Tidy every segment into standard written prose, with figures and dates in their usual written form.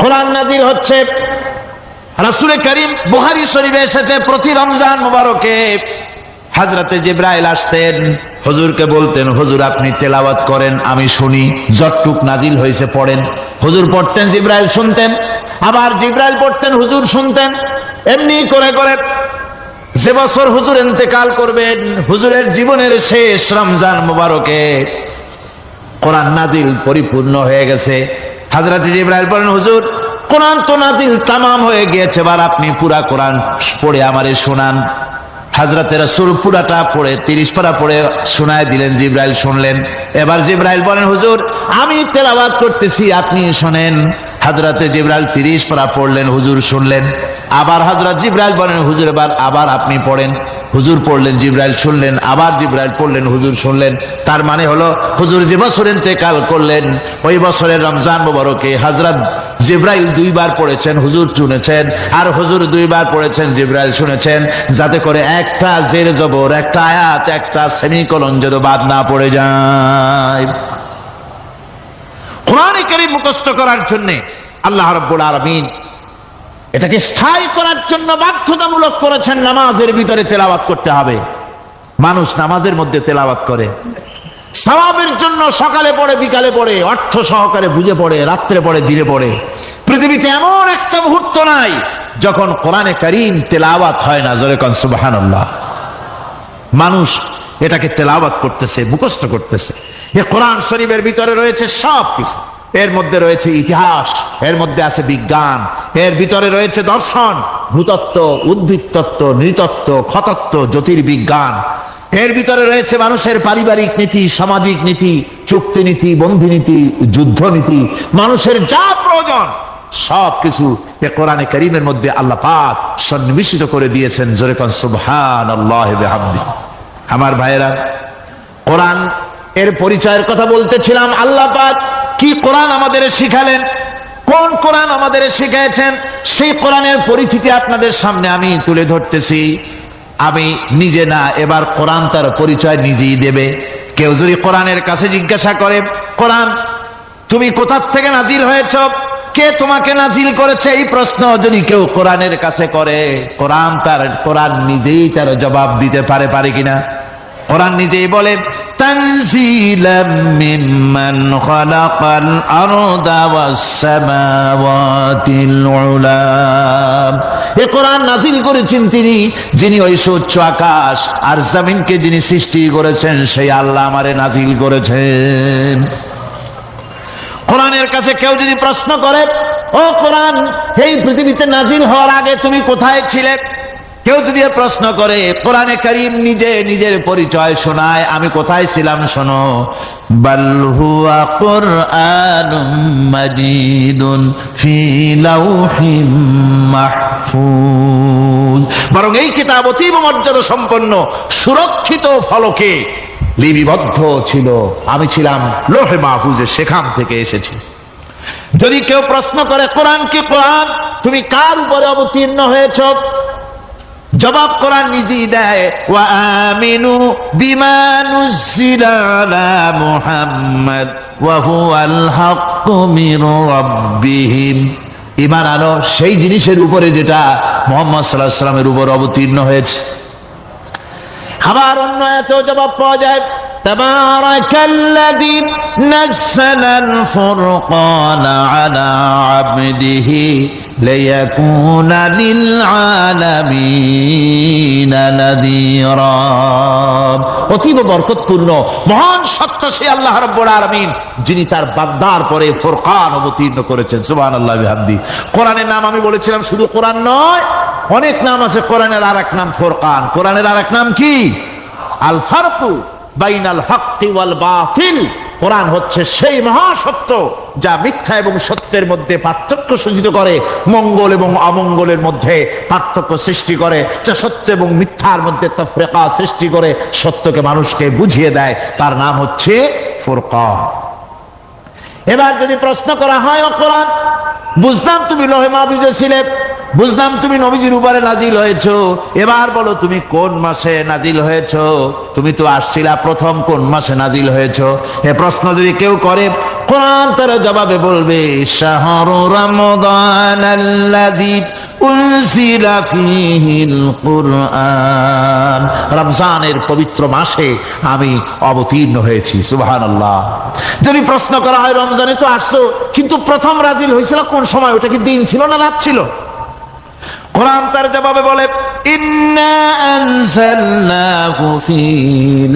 কোরআন নাযিল হচ্ছে। রাসূল করিম বুখারী শরীফে এসেছে প্রতি রমজান মুবারকে হযরতে জিবরাইল আসতেন, হুজুরকে বলতেন, হুজুর আপনি তেলাওয়াত করেন আমি শুনি, যতটুক নাজিল হয়েছে পড়েন। হুজুর পড়তেন, জিবরাইল শুনতেন, আবার জিবরাইল পড়তেন, হুজুর শুনতেন। এমনি করে করে যে বছর হুজুর ইন্তেকাল করবেন, হুজুরের জীবনের শেষ রমজান মুবারকে কোরআন নাজিল পরিপূর্ণ হয়ে গেছে। হযরতে জিবরাইল বলেন, হুজুর কোরআন তো নাজিল তামাম হয়ে গিয়েছে, এবার আপনি পুরা কোরআন পড়ে আমারে শোনান। হযরতে রাসূল পুরাটা পড়ে 30 পারা পড়ে শোনায় দিলেন, জিবরাইল শুনলেন। এবার জিবরাইল বলেন, হুজুর আমি তেলাওয়াত করতেছি আপনি শোনেন। হযরতে জিবরাইল 30 পারা পড়লেন, হুজুর শুনলেন। আবার হযরত জিবরাইল বলেন, হুজুর এবার আবার আপনি পড়েন। হুজুর পড়লেন, জিবরাইল শুনলেন, আবার জিবরাইল পড়লেন, হুজুর শুনলেন। তার মানে হলো হুজুর যে বছর ইন্তেকাল করলেন ওই বছরের রমজান মুবারকে হযরত জিবরাইল 2 বার পড়েছেন, হুজুর শুনেছেন, আর হুজুর 2 বার পড়েছেন, জিবরাইল শুনেছেন, যাতে করে একটা জের জবর, একটা আয়াত, একটা সেমিকোলন যেন বাদ না পড়ে যায়। কোরআন কারীম মুখস্থ করার জন্য আল্লাহ রাব্বুল আলামিন এটাকে স্থায়ী করার জন্য বাধ্যতামূলক করেছেন, নামাজের ভিতরে তেলাওয়াত করতে হবে। মানুষ নামাজের মধ্যে তেলাওয়াত করে সওয়াবের জন্য, সকালে পড়ে বিকালে পড়ে, অর্থ সহকারে বুঝে পড়ে, রাত্রে পড়ে দিনে পড়ে। পৃথিবীতে এমন একটা মুহূর্ত নাই যখন কোরআনে কারীম তেলাওয়াত হয় না। জোরে কোন সুবহানাল্লাহ। মানুষ এটাকে তেলাওয়াত করতেছে, মুখস্থ করতেছে। এই কোরআন শরীফের ভিতরে রয়েছে সব কিছু। এর মধ্যে রয়েছে ইতিহাস, এর মধ্যে আছে বিজ্ঞান, এর ভিতরে রয়েছে দর্শন, ভূতত্ত্ব, উদ্ভিদ তত্ত্ব, নৃতত্ত্ব, খতত্ত্ব, জ্যোতির্বিজ্ঞান। এর ভিতরে রয়েছে মানুষের পারিবারিক নীতি, সামাজিক নীতি, চুক্তি নীতি, বন্ধু নীতি, যুদ্ধ নীতি, মানুষের যা প্রয়োজন সবকিছু এই কোরআনে কারীমের মধ্যে আল্লাহ পাক সন্নিবেশিত করে দিয়েছেন। জোরে কোন সুবহানাল্লাহি ওয়া বিহামদিহি। আমার ভাইয়েরা, কোরআন এর পরিচয়ের কথা বলতেছিলাম। আল্লাহ পাক কি কোরআন আমাদের শিখালেন, কোন কোরআন আমাদের শিখিয়েছেন, সেই কোরআনের পরিচিতি আপনাদের সামনে আমি তুলে ধরতেছি। আমি নিজে না, এবার কোরআন তার পরিচয় নিজেই দেবে। কেউ যদি কোরআনের কাছে জিজ্ঞাসা করে, কোরআন তুমি কোথা থেকে নাজিল হয়েছ, কে তোমাকে নাজিল করেছে, এই প্রশ্ন যদি কেউ কোরআনের কাছে করে, কোরআন নিজেই তার জবাব দিতে পারে কিনা? কোরআন নিজেই বলে, তানজিলাম মিম্মান খালাকাল আরদা ওয়াস সামাওয়াতিল উলা। এই কোরআন নাজিল করেছেন তিনি, যিনি ওই সুউচ্চ আকাশ আর জমিনকে যিনি সৃষ্টি করেছেন, সেই আল্লাহ আমারে নাজিল করেছেন। কোরআনের কাছে কেউ যদি প্রশ্ন করে, ও কোরআন এই পৃথিবীতে নাজিল হওয়ার আগে তুমি কোথায় ছিলে, কেউ যদি প্রশ্ন করে, কোরআনে কারীম নিজে নিজের পরিচয় শোনায়, আমি কোথায় ছিলাম শোনো। বাল হুয়া কুরআনুম মাজিদুন ফি লাউহিম মাহফুজ। বরং এই কিতাব অতীব মর্যাদা সম্পন্ন, সুরক্ষিত ফলকে লিপিবদ্ধ ছিল, আমি ছিলাম লৌহে মাহফুজে, সেখান থেকে এসেছি। যদি কেউ প্রশ্ন করে, কোরআন কি, কোরআন তুমি কার উপরে অবতীর্ণ হয়েছ, জবাব কোরআন নিজেই দেয়, ওয়া আমিনু বিমা নুজিলা আলা মুহাম্মাদ ওয়া হুয়াল হাক্কু মির রাব্বিহিম। ঈমান আনো সেই জিনিসের উপরে যেটা মুহাম্মদ সাল্লাল্লাহু আলাইহি ওয়াসাল্লামের উপর অবতীর্ণ হয়েছে। আবার অন্য আয়াতেও জবাব পাওয়া যায়, তাবারাকাল্লাযী নাযালাল ফুরকানা আলা আবদিহি লিয়াকুনা লিল আলামিনা নাযীরা। অতীব বরকতপূর্ণ মহান সত্তা সেই আল্লাহ রাব্বুল আলামিন, যিনি তার বান্দার পরে ফুরকান অবতীর্ণ করেছেন। সুবহানাল্লাহি ওয়া বিহামদিহি। কোরআনের নাম আমি বলেছিলাম শুধু কোরআন নয়, অনেক নাম আছে। কোরআনের আরেক নাম ফুরকান। কোরআনের আরেক নাম কি? আল ফারকু বাইনাল হাক্কি ওয়াল বাতিল। কোরআন হচ্ছে সেই মহাসত্য যা মিথ্যা এবং সত্যের মধ্যে পার্থক্য সূচিত করে, মঙ্গল এবং অমঙ্গলের মধ্যে পার্থক্য সৃষ্টি করে, যা সত্য এবং মিথ্যার মধ্যে তাফরিকা সৃষ্টি করে, সত্যকে মানুষকে বুঝিয়ে দেয়। তার নাম হচ্ছে ফুরকান। এবার যদি প্রশ্ন করা হয়, ও কোরআন বুঝলাম তুমি লৌহে মাহফুজে ছিলে, বুঝলাম তুমি নবীজির উপরে নাজিল হয়েছো, এবার বলো তুমি কোন মাসে নাজিল হয়েছো? তুমি তো আসছিলা প্রথম কোন মাসে নাজিল হয়েছো? এ প্রশ্ন যদি কেউ করে, কোরআন তার জবাবে বলবে শাহরু রমাদান আল্লাযী উনজিলা ফীহিল কুরআন, রমজানের পবিত্র মাসে আমি অবতীর্ণ হয়েছি। সুবহানাল্লাহ। যদি প্রশ্ন করা হয় রমজানে তো আসছো, কিন্তু প্রথম নাজিল হয়েছিল কোন সময়? ওটা কি দিন ছিল না রাত ছিল? কোরআন তার জবাবে বলে ইন্না আনজালনাহু ফী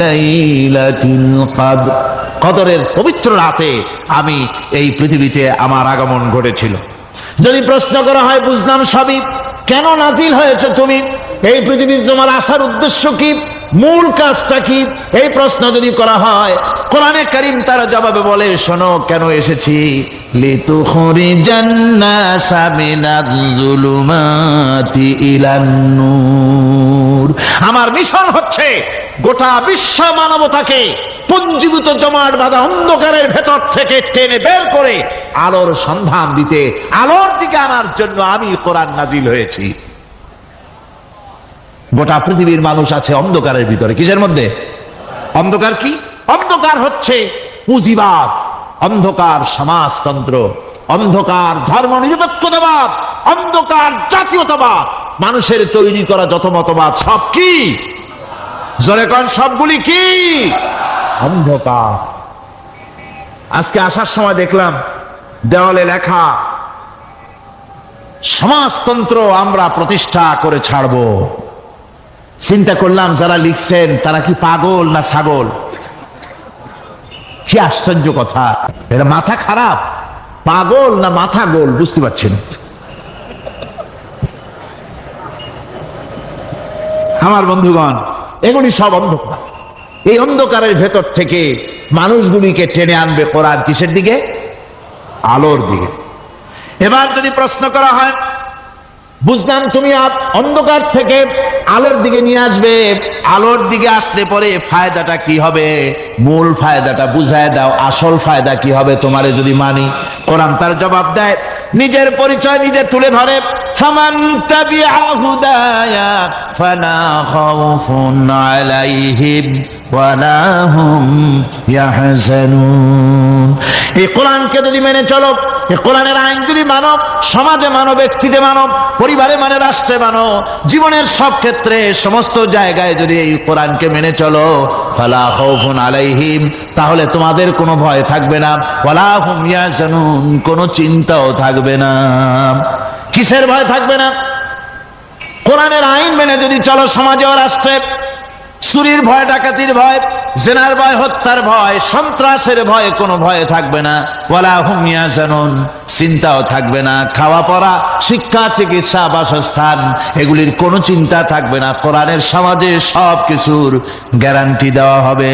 লাইলাতিল কদর, কদরের পবিত্র রাতে আমি এই পৃথিবীতে আমার আগমন ঘটেছিল। যদি প্রশ্ন করা হয় বুঝলাম সবই, কেন নাজিল হয়েছে তুমি? এই পৃথিবীতে তোমার আসার উদ্দেশ্য কি? মূল কাজটা কি? এই প্রশ্ন যদি করা হয়, কোরআনে কারীম তার জবাবে বলে শোনো কেন এসেছি। লিতুখরিজান নাসা মিনাজ যুলুমাতি ইলান নূর, আমার মিশন হচ্ছে গোটা বিশ্ব মানবতাকে পুঞ্জীভূত জমাট বাঁধা অন্ধকারের ভেতর থেকে টেনে বের করে আলোর সন্ধান দিতে, আলোর দিকে আনার জন্য আমি কোরআন নাজিল হয়েছি। গোটা পৃথিবীর মানুষ আছে অন্ধকারের ভিতরে। কিসের মধ্যে? অন্ধকার কি? অন্ধকার হচ্ছে পুঁজিবাদ, অন্ধকার সমাজতন্ত্র, অন্ধকার ধর্ম নিরপেক্ষতাবাদ, অন্ধকার জাতীয়তাবাদ। মানুষের তৈরি করা যত মতবাদ সব কি? জোরে কোন সবগুলি কি? অন্ধকার। আজকে আসার সময় দেখলাম দেওয়ালে লেখা সমাজতন্ত্র আমরা প্রতিষ্ঠা করে ছাড়বো। চিন্তা করলাম যারা লিখছেন তারা কি পাগল না ছাগল? কি আশ্চর্য কথা! এটা মাথা খারাপ, পাগল না মাথা গোল বুঝতে পারছি না। আমার বন্ধুগণ, এগুলি সব অন্ধকার। এই অন্ধকারের ভেতর থেকে মানুষগুলিকে টেনে আনবে কোরআন কিসের দিকে? আলোর দিকে। এবার যদি প্রশ্ন করা হয় বুঝলাম তুমি অন্ধকার থেকে আলোর দিকে নিয়ে আসবে, আলোর দিকে আসলে পরে ফায়দাটা কি হবে? মূল ফায়দাটা বুঝায় দাও, আসল ফায়দা কি হবে তোমারে যদি মানি? কোরআন তার জবাব দেয়, নিজের পরিচয় নিজে তুলে ধরে, ফামান তাবিআ হুদায়া ফালা খাউফুন আলাইহিম ওয়ালা হুম ইয়াহজানুন। এই কোরআনকে যদি মেনে চলো, এই কোরআনের আইন যদি মানো, সমাজে মানো, ব্যক্তিতে মানো, পরিবারে মানে, রাষ্ট্রে মানো, জীবনের সব ক্ষেত্রে সমস্ত জায়গায় যদি এই কোরআনকে মেনে চলো, ফালা খাউফুন আলাইহিম, তাহলে তোমাদের কোনো ভয় থাকবে না, ওয়ালা হুম ইয়াহজানুন, কোনো চিন্তাও থাকবে না। কিসের ভয় থাকবে না? কোরআনের আইন মেনে যদি চলো সমাজে ও রাষ্ট্রে, চুরির ভয়, ডাকাতির ভয়, জেনার ভয়, হত্যার ভয়, সন্ত্রাসের ভয় কোনো ভয় থাকবে না। ওয়ালা হুম ইয়াহজানুন, চিন্তাও থাকবে না। খাওয়া পড়া, শিক্ষা, চিকিৎসা, বাসস্থান, এগুলির কোনো চিন্তা থাকবে না। কোরআনের সমাজে সব কিছুর গ্যারান্টি দেওয়া হবে,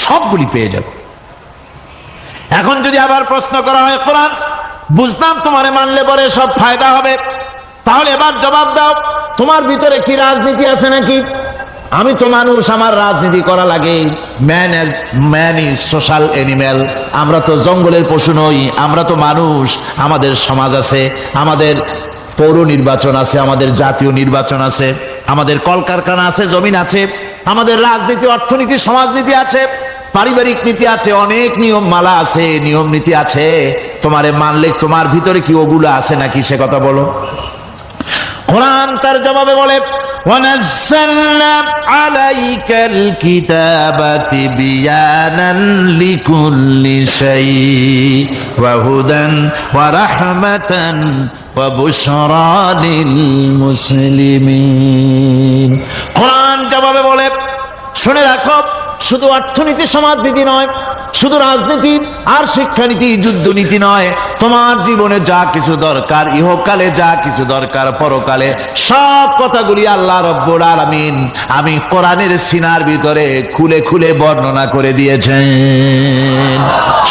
সবগুলি পেয়ে যাবে। এখন যদি আবার প্রশ্ন করা হয় কোরআন বুঝলাম তোমারে মানলে পরে সব ফায়দা হবে, তাহলে এবার জবাব দাও তোমার ভিতরে কি রাজনীতি আছে নাকি? আমি তো মানুষ, আমার রাজনীতি করা লাগে। ম্যান ইজ সোশ্যাল অ্যানিম্যাল, আমরা তো জঙ্গলের পশু নই, আমরা তো মানুষ। আমাদের সমাজ আছে, আমাদের পৌর নির্বাচন আছে, আমাদের জাতীয় নির্বাচন আছে, আমাদের কলকারখানা আছে, জমিন আছে, আমাদের রাজনীতি, অর্থনীতি, সমাজনীতি আছে, পারিবারিক নীতি আছে, অনেক নিয়ম মালা আছে, নিয়ম নীতি আছে। তোমারে মানলে তোমার ভিতরে কি ওগুলো আছে নাকি সে কথা বলো। কোরআন তার জবাবে বলে ওয়ানাজ্জালনা আলাইকাল কিতাবা তিবয়ানান লিকুল্লি শাই ওয়া হুদান ওয়া রাহমাতান ওয়া বুশরা লিল মুসলিমিন। কোরআন জবাবে বলে শুনে রাখো, শুধু অর্থনীতি সমাজনীতি নয়, শুধু রাজনীতি আর শিক্ষানীতি, যুদ্ধনীতি নয়, তোমার জীবনে যা কিছু দরকার, ইহকালে যা কিছু দরকার, পরকালে, সব কথাগুলি আল্লাহ রব্বুল আলামিন আমি কোরআনের সিনার ভিতরে খুলে খুলে বর্ণনা করে দিয়েছেন।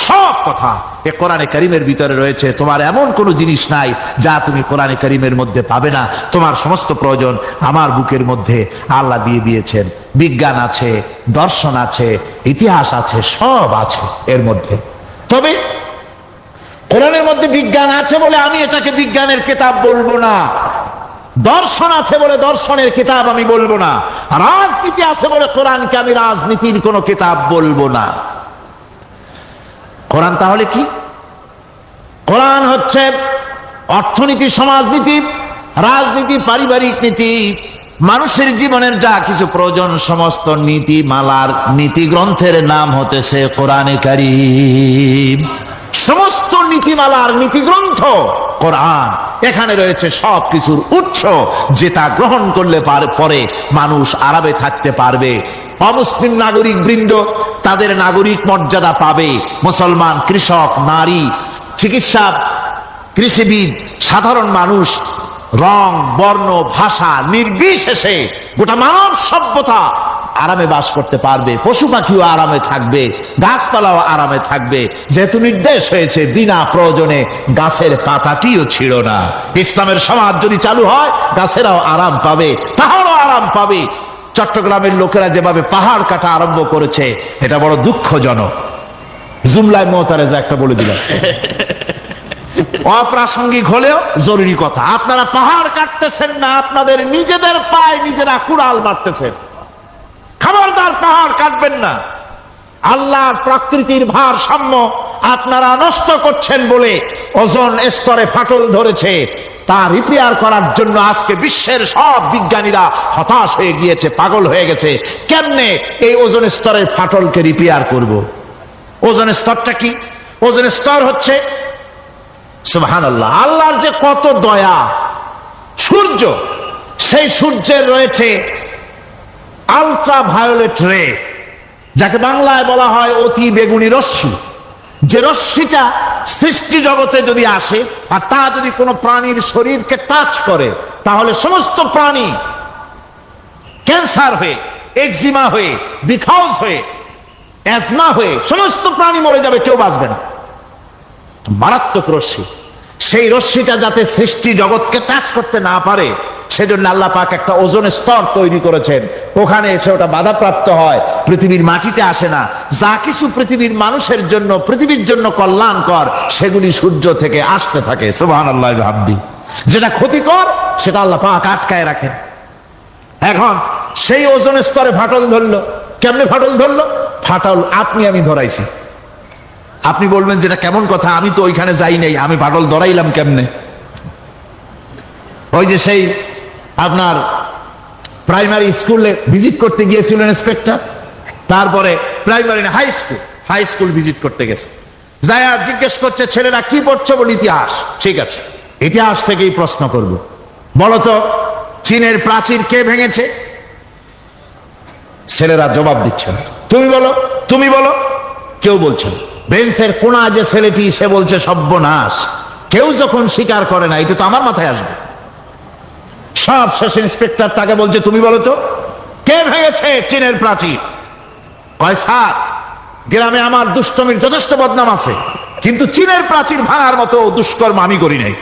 সব কথা এ কোরআনে কারীমের ভিতরে রয়েছে। তোমার এমন কোনো জিনিস নাই যা তুমি কোরআনে কারীমের মধ্যে পাবে না। তোমার সমস্ত প্রয়োজন আমার বুকের মধ্যে আল্লাহ দিয়ে দিয়েছেন। বিজ্ঞান আছে, দর্শন আছে, ইতিহাস আছে, সব আছে এর মধ্যে। তবে কোরআনের মধ্যে বিজ্ঞান আছে বলে আমি এটাকে বিজ্ঞানের কিতাব বলবো না, দর্শন আছে বলে দর্শনের কিতাব আমি বলবো না, রাজনীতি আছে বলে কোরআনকে আমি রাজনীতির কোনো কিতাব বলবো না। কোরআন তাহলে কি? কোরআন হচ্ছে অর্থনীতি, সমাজনীতি, রাজনীতি, পারিবারিক নীতি, মানুষের জীবনের যা কিছু প্রয়োজন সমস্ত নীতিমালার নীতি গ্রন্থের নাম হতেছে কোরআনে কারীম। সমস্ত নীতিমালার নীতি গ্রন্থ কোরআন। এখানে রয়েছে সব কিছুর উৎস, যেটা গ্রহণ করলে পরে মানুষ আরামে থাকতে পারবে। অমুসলিম নাগরিক বৃন্দ তাদের নাগরিক মর্যাদা পাবে। মুসলমান, কৃষক, নারী, চিকিৎসা, কৃষিবিদ, সাধারণ মানুষ, রং, বর্ণ, ভাষা নির্বিশেষে গোটা মানব সভ্যতা আরামে বাস করতে পারবে। পশু পাখিও আরামে থাকবে, গাছপালাও আরামে থাকবে, যেহেতু নির্দেশ হয়েছে বিনা প্রয়োজনে গাছের পাতাটিও ছিল না। ইসলামের সমাজ যদি চালু হয় গাছেরাও আরাম পাবে, তাহারও আরাম পাবে। চট্টগ্রামের লোকেরা যেভাবে পাহাড় কাটা আরম্ভ করেছে এটা বড় দুঃখজনক। জুমলায় মোতারেজা একটা বলে দিলাম, অপ্রাসঙ্গিক হলেও জরুরি কথা। আপনারা পাহাড় কাটতেছেন না, আপনাদের নিজেদের পায়ে নিজেরা কুড়াল মারতেছেন। খবরদার পাহাড় কাটবেন না। আল্লাহর প্রকৃতির ভারসাম্য আপনারা নষ্ট করছেন বলে ওজোন স্তরে ফাটল ধরেছে। তা রিপেয়ার করার জন্য আজকে বিশ্বের সব বিজ্ঞানীরা হতাশ হয়ে গিয়েছে, পাগল হয়ে গেছে। কেমনে এই ওজোন স্তরের ফাটলকে রিপেয়ার করব? ওজোন স্তরটা কি? ওজোন স্তর হচ্ছে সুবহানাল্লাহ, আল্লাহর যে কত দয়া। সূর্য, সেই সূর্যের রয়েছে আলট্রা ভায়োলেট রে, যাকে বাংলায় বলা হয় অতি বেগুনি রশ্মি। যে রশ্মিটা সৃষ্টি জগতে যদি আসে আর তা যদি কোনো প্রাণীর শরীরকে টাচ করে, তাহলে সমস্ত প্রাণী ক্যান্সার হয়ে, এক্সিমা হয়ে, বিখাউজ হয়ে, অ্যাজমা হয়ে সমস্ত প্রাণী মরে যাবে, কেউ বাঁচবে না। মারাত্মক রশ্মি। সেই রশ্মিটা যাতে সৃষ্টি জগৎকে টাচ করতে না পারে, সেজন্য আল্লাহ পাক একটা ওজোন স্তর তৈরি করেছেন। ওখানে এসে ওটা বাধাপ্রাপ্ত হয়, পৃথিবীর মাটিতে আসে না। যা কিছু পৃথিবীর মানুষের জন্য, পৃথিবীর জন্য কল্যাণকর, সেগুলি সূর্য থেকে আসতে থাকে। সুবহানাল্লাহ বিহামদি। যেটা ক্ষতিকর সেটা আল্লাহ পাক আটকায় রাখেন। এখন সেই ওজোন স্তরে ফাটল ধরলো। কেমনে ফাটল ধরলো? ফাটল আপনি আমি ধরাইছি। আপনি বলবেন যেটা কেমন কথা, আমি তো ওইখানে যাই নাই, আমি ফাটল ধরাইলাম কেমনে? ওই যে সেই আপনার প্রাইমারি স্কুলে ভিজিট করতে গিয়েছিলেন ইন্সপেক্টর, তারপরে প্রাইমারি না হাই স্কুল ভিজিট করতে গেছে, যাই আর জিজ্ঞেস করছে ছেলেরা কি পড়ছে? বলে ইতিহাস। ঠিক আছে, ইতিহাস থেকেই প্রশ্ন করব। বলতো চীনের প্রাচীর কে ভেঙেছে? ছেলেরা জবাব দিচ্ছে না। তুমি বলো, তুমি বলো। কেউ বলছে না। বেঞ্চের কোনা যে ছেলেটি, সে বলছে সর্বনাশ। কেউ যখন স্বীকার করে না, এটা তো আমার মাথায় আসবে। সব শেষ ইন্সপেক্টর তাকে বলছে তুমি বলো তো কে ভেঙেছে চীনের প্রাচীর? কয় স্যার, গ্রামে আমার দুষ্টমির যথেষ্ট বদনাম আছে, কিন্তু চীনের প্রাচীর ভাঙার মতো দুষ্কর্ম আমি করি নাই।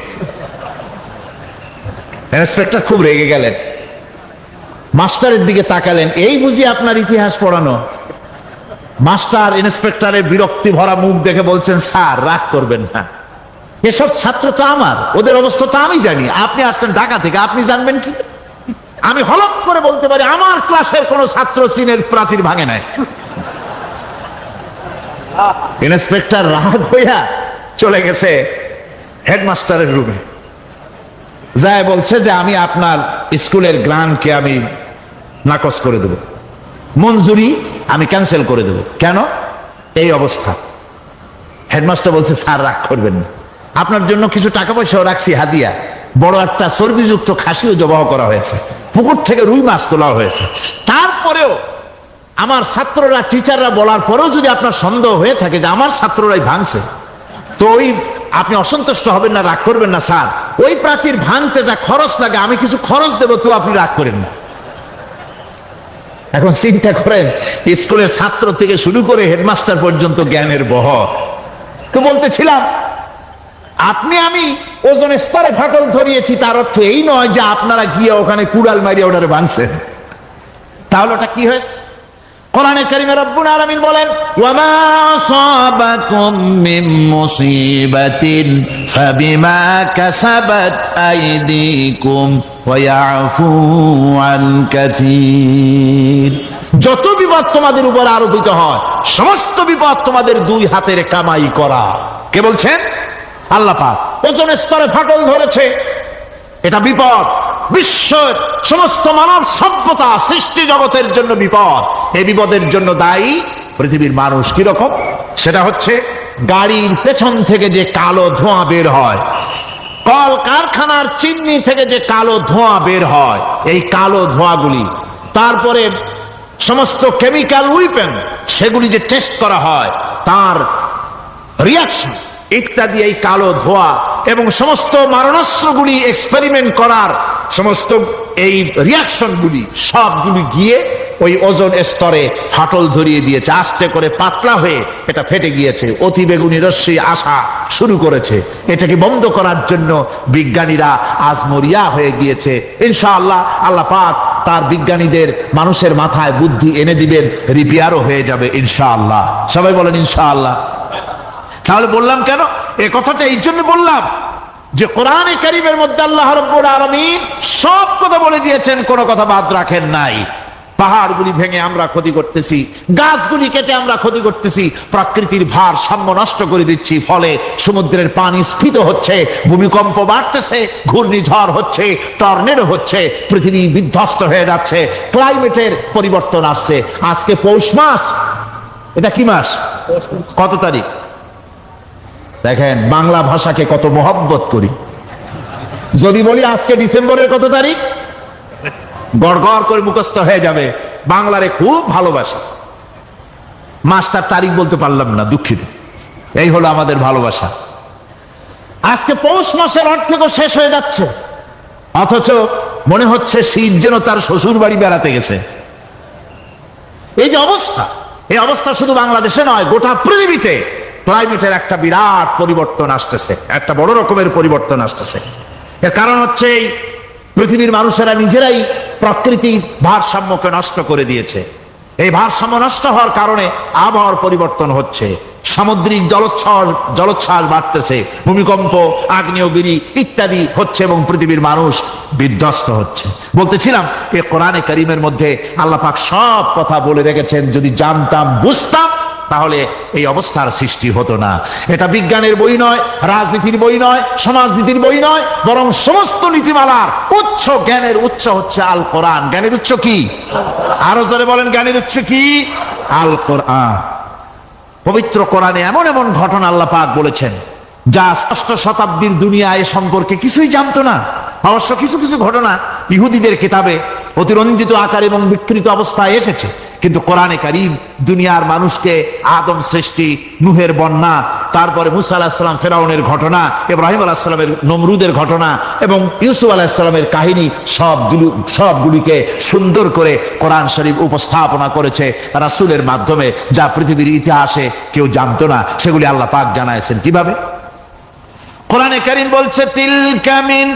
ইন্সপেক্টর খুব রেগে গেলেন, মাস্টারের দিকে তাকালেন, এই বুঝি আপনার ইতিহাস পড়ানো? মাস্টার ইন্সপেক্টরের বিরক্তি ভরা মুখ দেখে বলছেন স্যার রাগ করবেন না, এসব ছাত্র তো আমার, ওদের অবস্থা তো আমি জানি। আপনি আসছেন ঢাকা থেকে, আপনি জানবেন কি? আমি হলপ করে বলতে পারি আমার ক্লাসের কোন ছাত্র চীনের প্রাচীর ভাঙে নাই। ইন্সপেক্টর রাগ হইয়া চলে গেছে হেডমাস্টারের রুমে, যায় বলছে যে আমি আপনার স্কুলের গ্রান্টকে আমি নাকচ করে দেব, মঞ্জুরি আমি ক্যান্সেল করে দেব। কেন? এই অবস্থা। হেডমাস্টার বলছে স্যার রাগ করবেন না, আপনার জন্য কিছু টাকা পয়সাও রাখছি হাদিয়া, বড় একটা চর্বিযুক্ত খাসিও জবাহ করা হয়েছে, পুকুর থেকে রুই মাছ তোলা হয়েছে। তারপরেও আমার ছাত্ররা, টিচাররা বলার পরেও যদি আপনার সন্দেহ হয়ে থাকে যে আমার ছাত্ররাই ভাঙছে, তো ওই আপনি অসন্তুষ্ট হবেন না, রাগ করবেন না। স্যার ওই প্রাচীর ভাঙতে যা খরচ লাগে আমি কিছু খরচ দেবো, তো আপনি রাগ করেন না। এখন চিন্তা করেন, স্কুলের ছাত্র থেকে শুরু করে হেডমাস্টার পর্যন্ত জ্ঞানের বহর। তো বলতেছিলাম আপনি আমি ওজন স্তরে ফাটল ধরিয়েছি, তার অর্থ এই নয় যে আপনারা গিয়ে ওখানে কুড়াল মারিয়া ওটারে ভাঙছেন। তাহলে ওটা কি হয়েছে? কোরআনে কারিমে রব্বুল আলামিন বলেন, ওয়ামা আসাবাকুম মিন মুসিবাতিন ফাবিমা কাসাবাত আইদিকুম ওয়া ইয়াফু আন কাসীর। যত বিপদ তোমাদের উপর আরোপিত হয়, সমস্ত বিপদ তোমাদের দুই হাতের কামাই করা। কে বলছেন? আল্লাহ পাক। ওজোন স্তরে ফাটল ধরেছে, এটা বিপদ। বিশ্বের সমস্ত মানব সভ্যতা সৃষ্টি জগতের জন্য বিপদ। এই বিপদের জন্য দায়ী পৃথিবীর মানুষ। কিরকম? সেটা হচ্ছে গাড়ির পেছন থেকে যে কালো ধোঁয়া বের হয়, কল কারখানার চিমনি থেকে যে কালো ধোঁয়া বের হয়, এই কালো ধোঁয়াগুলি, তারপরে সমস্ত কেমিক্যাল উইপেন সেগুলি যে টেস্ট করা হয়, তার রিয়াকশন ইত্যাদি, এই কালো ধোঁয়া এবং সমস্ত মারণাস্ত্রগুলি এক্সপেরিমেন্ট করার সমস্ত এই রিয়াকশনগুলি সবগুলি গিয়ে ওই ওজোন স্তরে ফাটল ধরিয়ে দিয়েছে। আস্তে করে পাতলা হয়ে এটা ফেটে গিয়েছে, অতি বেগুনি রশ্মি আসা শুরু করেছে। এটাকে বন্ধ করার জন্য বিজ্ঞানীরা আজ মরিয়া হয়ে গিয়েছে। ইনশাআল্লাহ আল্লাহ পাক তার বিজ্ঞানীদের মানুষের মাথায় বুদ্ধি এনে দিবেন, রিপেয়ারও হয়ে যাবে ইনশাআল্লাহ। সবাই বলেন ইনশাআল্লাহ। তাহলে বললাম কেন এই কথাটা? এই জন্য বললাম যে কোরআনে কারীমের মধ্যে আল্লাহ রাব্বুল আলামিন সব কথা বলে দিয়েছেন, কোনো কথা বাদ রাখেন নাই। পাহাড়গুলি ভেঙে আমরা ক্ষতি করতেছি, গাছগুলি কেটে আমরা ক্ষতি করতেছি, প্রকৃতির ভারসাম্য নষ্ট করে দিচ্ছি, ফলে সমুদ্রের পানি স্ফীত হচ্ছে, ভূমিকম্প বাড়তেছে, ঘূর্ণিঝড় হচ্ছে, টর্নেডো হচ্ছে, পৃথিবী বিধ্বস্ত হয়ে যাচ্ছে, ক্লাইমেটের পরিবর্তন আসছে। আজকে পৌষ মাস, এটা কি মাস? কত তারিখ? দেখেন বাংলা ভাষাকে কত মহব্বত করি। যদি বলি আজকে ডিসেম্বরের কত তারিখ, গড় গড় করে মুখস্থ হয়ে যাবে। বাংলারে খুব ভালোবাসা, মাসটার তারিখ বলতে পারলাম না, দুঃখিত। এই হলো আমাদের ভালোবাসা। আজকে পৌষ মাসের অর্ধেকও শেষ হয়ে যাচ্ছে, অথচ মনে হচ্ছে শীত যেন তার শ্বশুর বাড়ি বেড়াতে গেছে। এই যে অবস্থা, এই অবস্থা শুধু বাংলাদেশে নয়, গোটা পৃথিবীতে ক্লাইমেটের একটা বিরাট পরিবর্তন আসতেছে, একটা বড় রকমের পরিবর্তন আসতেছে। এর কারণ হচ্ছে পৃথিবীর মানুষেরা নিজেরাই প্রকৃতির ভারসাম্যকে নষ্ট করে দিয়েছে। এই ভারসাম্য নষ্ট হওয়ার কারণে আবহাওয়ার পরিবর্তন হচ্ছে, সামুদ্রিক জলোচ্ছ্বাস বাড়তেছে, ভূমিকম্প, আগ্নেয়গিরি ইত্যাদি হচ্ছে এবং পৃথিবীর মানুষ বিধ্বস্ত হচ্ছে। বলতেছিলাম এই কোরআনে কারীমের মধ্যে আল্লাহ পাক সব কথা বলে রেখেছেন। যদি জানতাম, বুঝতাম, তাহলে এই অবস্থার সৃষ্টি হতো না। এটা বিজ্ঞানের বই নয়, রাজনীতির বই নয়, সমাজনীতির বই নয়, বরং সমস্ত নীতিমালার উচ্চ, জ্ঞানের উচ্চ হচ্ছে আল কোরআন। জ্ঞানের উচ্চ কি? আরো জোরে বলেন, জ্ঞানের উচ্চ কি? আল কোরআন। পবিত্র কোরআনে এমন এমন ঘটনা আল্লাহ পাক বলেছেন যা ষষ্ঠ শতাব্দীর দুনিয়া এ সম্পর্কে কিছুই জানতো না। অবশ্য কিছু কিছু ঘটনা ইহুদিদের কিতাবে অতিরঞ্জিত আকার এবং বিকৃত অবস্থায় এসেছে, কিন্তু কোরআনে কারীম দুনিয়ার মানুষকে আদম সৃষ্টি, নূহের বন্যা, তারপরে মুসা আলাইহিস সালাম ফেরাউনের ঘটনা, ইব্রাহিম আলাইহিস সালামের নমরুদের ঘটনা এবং ইউসুফ আলাইহিস সালামের কাহিনী সবগুলিকে সুন্দর করে কোরআন শরীফ উপস্থাপনা করেছে রাসূলের মাধ্যমে, যা পৃথিবীর ইতিহাসে কেউ জানতো না। সেগুলি আল্লাহ পাক জানাইছেন কিভাবে? কোরআনে কারীম বলছে, তিলকা মিন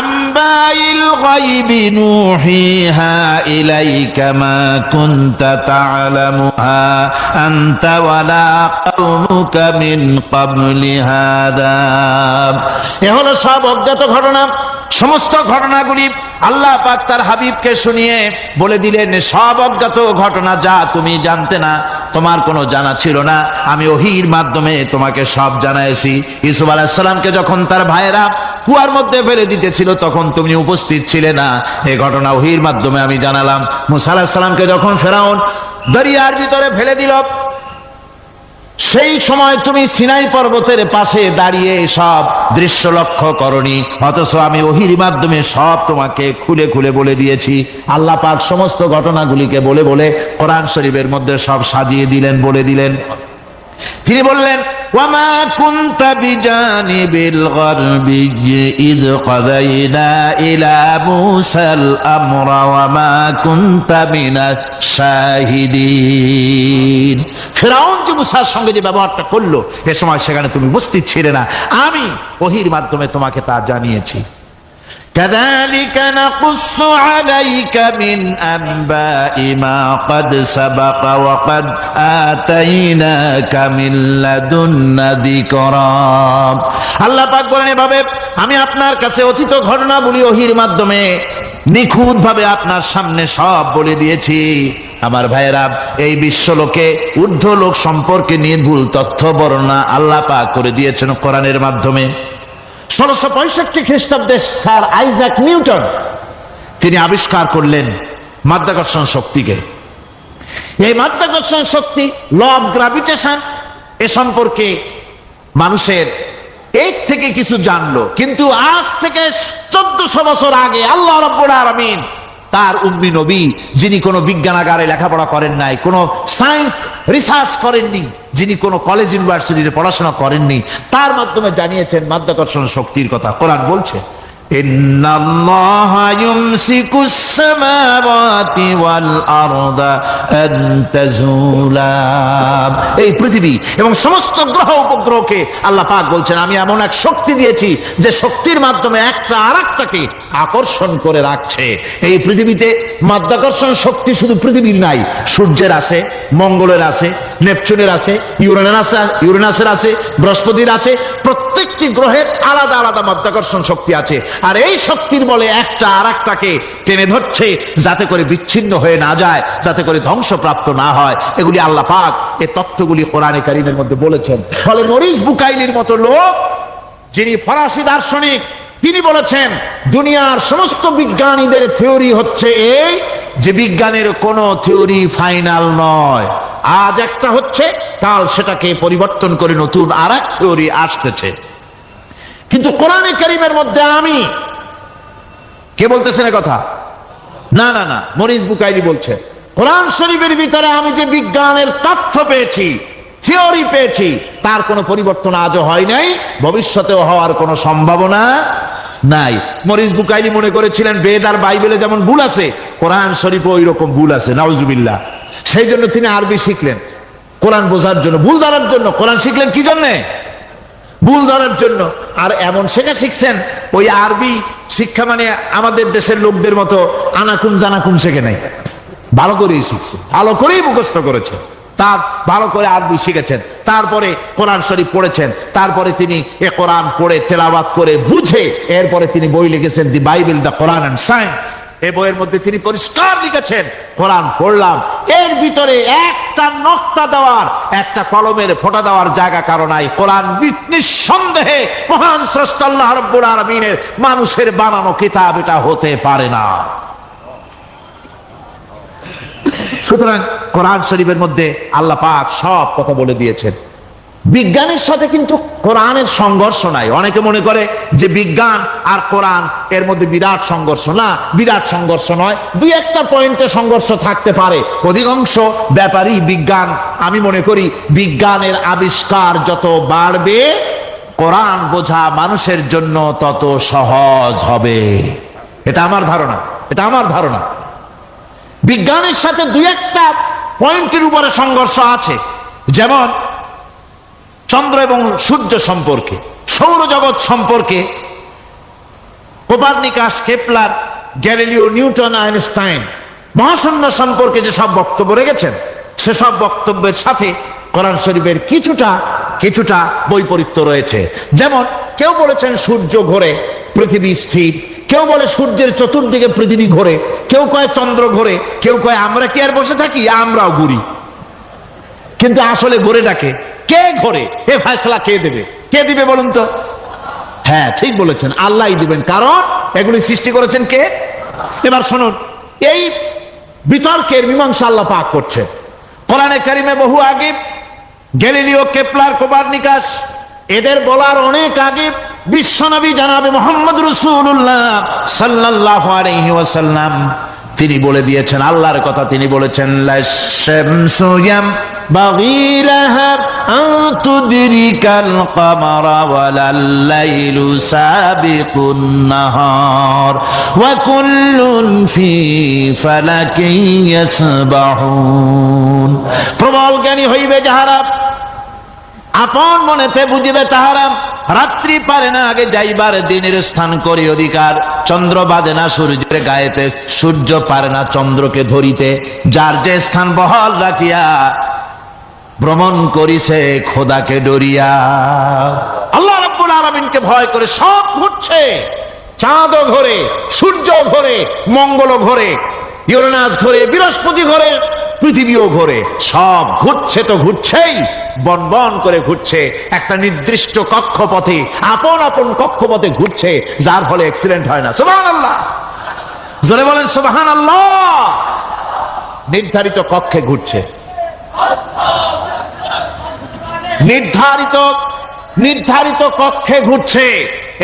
আম্বাইল গায়বি নূহিহা ইলাইকা মা কুনতা তা'লামুহা আনতা ওয়ালা কওমুকা মিন ক্বাবলি হাদা। এ হলো সব অজ্ঞাত ঘটনা। সমস্ত ঘটনাগুলি আল্লাহ পাক তার হাবিবকে শুনিয়ে বলে দিলেন, সব অজ্ঞাত ঘটনা, যা তুমি জানতে না, তোমার কোনো জানা ছিল না, আমি ওহীর মাধ্যমে তোমাকে সব জানাইছি। ইউসুফ আলাইহিস সালামকে যখন তার ভাইয়েরা কুয়ার মধ্যে ফেলে দিতেছিল, তখন তুমি উপস্থিত ছিলে না, এই ঘটনা ওহীর মাধ্যমে আমি জানালাম। মুসা আলাইহিস সালামকে যখন ফেরাউন দরিয়ার ভিতরে ফেলে দিল, সেই সময় তুমি সিনাই পর্বতের পাশে দাঁড়িয়ে সব দৃশ্য লক্ষ্য করনি, অথচ আমি ওহীর মাধ্যমে সব তোমাকে খুলে খুলে বলে দিয়েছি। আল্লাহ পাক সমস্ত ঘটনাগুলিকে বলে বলে কোরআন শরীফের মধ্যে সব সাজিয়ে দিলেন, বলে দিলেন। তিনি বললেন, ওয়ামা কুনতা বিজানিবিল গারবি ইয কাযাইনা ইলা মুসাল আমরা ওয়ামা কুনতা মিনাশ শাহিদিন। ফিরআউন যে মুসার সঙ্গে যে ব্যবহারটা করলো, এ সময় সেখানে তুমি উপস্থিত ছিলে না, আমি ওহীর মাধ্যমে তোমাকে তা জানিয়েছি। كذلك نقص عليك من أنباء ما قد سبق وقد آتيناك من لدنا ذكرا আল্লাহ পাক বলেন এভাবে আমি আপনার কাছে অতীত ঘটনাবলী ওহীর মাধ্যমে নিখুঁত ভাবে আপনার সামনে সব বলে দিয়েছি। আমার ভাইয়েরা, এই বিশ্বলোকে ঊর্ধ্ব লোক সম্পর্কে নির্ভুল তথ্য বর্ণনা আল্লাহ পাক করে দিয়েছেন কোরআনের মাধ্যমে। 1665 খ্রিস্টাব্দে স্যার আইজাক নিউটন তিনি আবিষ্কার করলেন মাধ্যাকর্ষণ শক্তিকে। এই মাধ্যাকর্ষণ শক্তি, ল অফ গ্রাভিটেশন, এ সম্পর্কে মানুষের এই থেকে কিছু জানলো, কিন্তু আজ থেকে 1400 বছর আগে আল্লাহ রাব্বুল আলামিন তার উম্মি নবী, যিনি কোনো বিজ্ঞানাগারে লেখাপড়া করেন নাই, কোনো সায়েন্স রিসার্চ করেননি, যিনি কোনো কলেজ ইউনিভার্সিটিতে পড়াশোনা করেননি, তার মাধ্যমে জানিয়েছেন মাধ্যাকর্ষণ শক্তির কথা। কোরআন বলছে ইন্নাল্লাহা ইউমসিকুস সামাওয়াতি ওয়াল আরদা আন তাজুলা। এই পৃথিবী এবং সমস্ত গ্রহ উপগ্রহকে আল্লাহ পাক বলছেন আমি এমন এক শক্তি দিয়েছি যে শক্তির মাধ্যমে একটা আরেকটাকে আকর্ষণ করে রাখছে। এই পৃথিবীতে মাধ্যাকর্ষণ শক্তি শুধু পৃথিবীর নাই, সূর্যের আছে, মঙ্গলের আছে, নেপচুনের আছে, ইউরেনাসের আছে, বৃহস্পতির আছে। প্রত্যেকটি গ্রহের আলাদা আলাদা মাধ্যাকর্ষণ শক্তি আছে, আর এই শক্তির বলে একটা আরেকটাকে টেনে ধরছে যাতে করে বিচ্ছিন্ন হয়ে না যায়, যাতে করে ধ্বংসপ্রাপ্ত না হয়। এগুলি আল্লাহ পাক এই তথ্যগুলি কোরআনে কারীমের মধ্যে বলেছেন। ফলে মরিস বুকাইলির মতো লোক, যিনি ফরাসি দার্শনিক, তিনি বলেছেন দুনিয়ার সমস্ত বিজ্ঞানীদের থিওরি হচ্ছে এই যে বিজ্ঞানের কোনো থিওরি ফাইনাল নয়। আজ একটা হচ্ছে, কাল সেটাকে পরিবর্তন করে নতুন আর এক থিওরি আসতেছে। কিন্তু কোরআনে কারীমের মধ্যে আমি, কে বলতেছেন এ কথা? না না না, মরিস বুকাইলি বলছে কোরআন শরীফের ভিতরে আমি যে বিজ্ঞানের তথ্য পেয়েছি, থিওরি পেয়েছি, তার কোনো পরিবর্তন আজও হয় নাই, ভবিষ্যতেও হওয়ার কোনো সম্ভাবনা নাই। মরিস বুকাইলি মনে করেছিলেন বেদ আর বাইবেলে যেমন ভুল আছে, কোরআন শরীফে ওই রকম ভুল আছে, নাউজুবিল্লাহ। সেই জন্য তিনি আরবি শিখলেন কোরআন বোঝার জন্য, ভুল ধরার জন্য। কোরআন শিখলেন কি জন্যে? ভুল ধরার জন্য। আর এমন শেখা শিখছেন, ওই আরবি শিক্ষা মানে আমাদের দেশের লোকদের মতো আনাকুম জানাকুম শেখে নাই, ভালো করেই শিখছে, ভালো করেই মুখস্থ করেছে, তার ভালো করে আরবি শিখেছেন, তারপরে কোরআন শরীফ পড়েছেন, তারপরে তিনি এ কোরআন পড়ে তেলাওয়াত করে বুঝে এরপরে তিনি বই লিখেছেন the Bible, the Quran and science. এই বইয়ের মধ্যে তিনি পরিষ্কার লিখেছেন কোরআন পড়লাম, এর ভিতরে একটা নকতা দেওয়ার, একটা কলমের ফোঁটা দেওয়ার জায়গা কারো নাই। কোরআন নিঃসন্দেহে মহান স্রষ্টা আল্লাহ রাব্বুল আলামিনের মানুষের বানানো কিতাব, এটা হতে পারে না। সুতরাং কোরআন শরীফের মধ্যে আল্লাহ পাক সব কথা বলে দিয়েছেন। বিজ্ঞানের সাথে কিন্তু কোরআনের সংঘর্ষ নাই। অনেকে মনে করে যে বিজ্ঞান আর কোরআন এর মধ্যে বিরাট সংঘর্ষ। না, বিরাট সংঘর্ষ নয়, দুই একটা পয়েন্টে সংঘর্ষ থাকতে পারে। অধিকাংশ ব্যাপারই বিজ্ঞান, আমি মনে করি বিজ্ঞানের আবিষ্কার যত বাড়বে, কোরআন বোঝা মানুষের জন্য তত সহজ হবে। এটা আমার ধারণা, এটা আমার ধারণা। বিজ্ঞানের সাথে দুই একটা পয়েন্টের উপরে সংঘর্ষ আছে, যেমন চন্দ্র এবং সূর্য সম্পর্কে, সৌরজগৎ সম্পর্কে Copernicus, Kepler, Galileo, Newton, Einstein মহাশূন্য সম্পর্কে যে সব বক্তব্য রেখেছেন, সেসব বক্তব্যের সাথে কোরআন শরীফের কিছুটা বৈপরীত্য রয়েছে। যেমন কেউ বলেছেন সূর্য ঘোরে, পৃথিবী স্থির, কেউ বলে সূর্যের চতুর্দিকে পৃথিবী ঘোরে, কেউ কয় চন্দ্র ঘোরে, কেউ কয় আমরা কি আর বসে থাকি, আমরাও ঘুরি। কিন্তু আসলে ঘোরেটাকে কে ঘোরে, এ ফয়সালা কে দেবে? কে দিবে বলুন তো? হ্যাঁ, ঠিক বলেছেন, আল্লাহই দিবেন, কারণ এগুলি সৃষ্টি করেছেন কে? এবার শুনুন, এই বিতর্কের মীমাংসা আল্লাহ পাক করছেন কোরআনে কারিমে বহু আগে। গ্যালিলিও, কেপলার, কোপারনিকাস এদের বলার অনেক আগে বিশ্বনবী জনাবে মুহাম্মদ রাসূলুল্লাহ সাল্লাল্লাহু আলাইহি ওয়াসাল্লাম তিনি বলে দিয়েছেন, আল্লাহর কথা তিনি বলেছেন, লাশ-শামসু ইয়ামবাগি লাহা আন তুদরিকাল কামারা ওয়ালাল লাইলু সাবিকুন নাহার ওয়া কুল্লুন ফি ফালাকিন ইয়াসবাহুন। প্রবল জ্ঞানী হইবে যাহারা আপন মনেতে বুঝিবে তাহারা, রাত্রি পারে না আগে যাইবার দিনের স্থান করি অধিকার। চন্দ্র বাঁধে না সূর্যের গায়েতে, সূর্য পারে না চন্দ্রকে ধরিতে। যার যে স্থান বহাল রাখিয়া ভ্রমণ করিছে খোদাকে ডরিয়া। আল্লাহ রাব্বুল আলামিনকে ভয় করে সব ঘুরছে, চাঁদও ঘোরে, সূর্য ঘোরে, মঙ্গল ঘোরে, ইউরেনাস ঘোরে, বৃহস্পতি ঘোরে, পৃথিবীও ঘোরে। সব ঘুরছে তো ঘুরছেই, বন বন করে ঘুরছে একটা নির্দিষ্ট কক্ষপথে, আপন আপন কক্ষপথে ঘুরছে, যার ফলে অ্যাক্সিডেন্ট হয় না। সুবহানাল্লাহ, জোরে বলেন সুবহানাল্লাহ। নির্ধারিত কক্ষে ঘুরছে, নির্ধারিত কক্ষে ঘুরছে।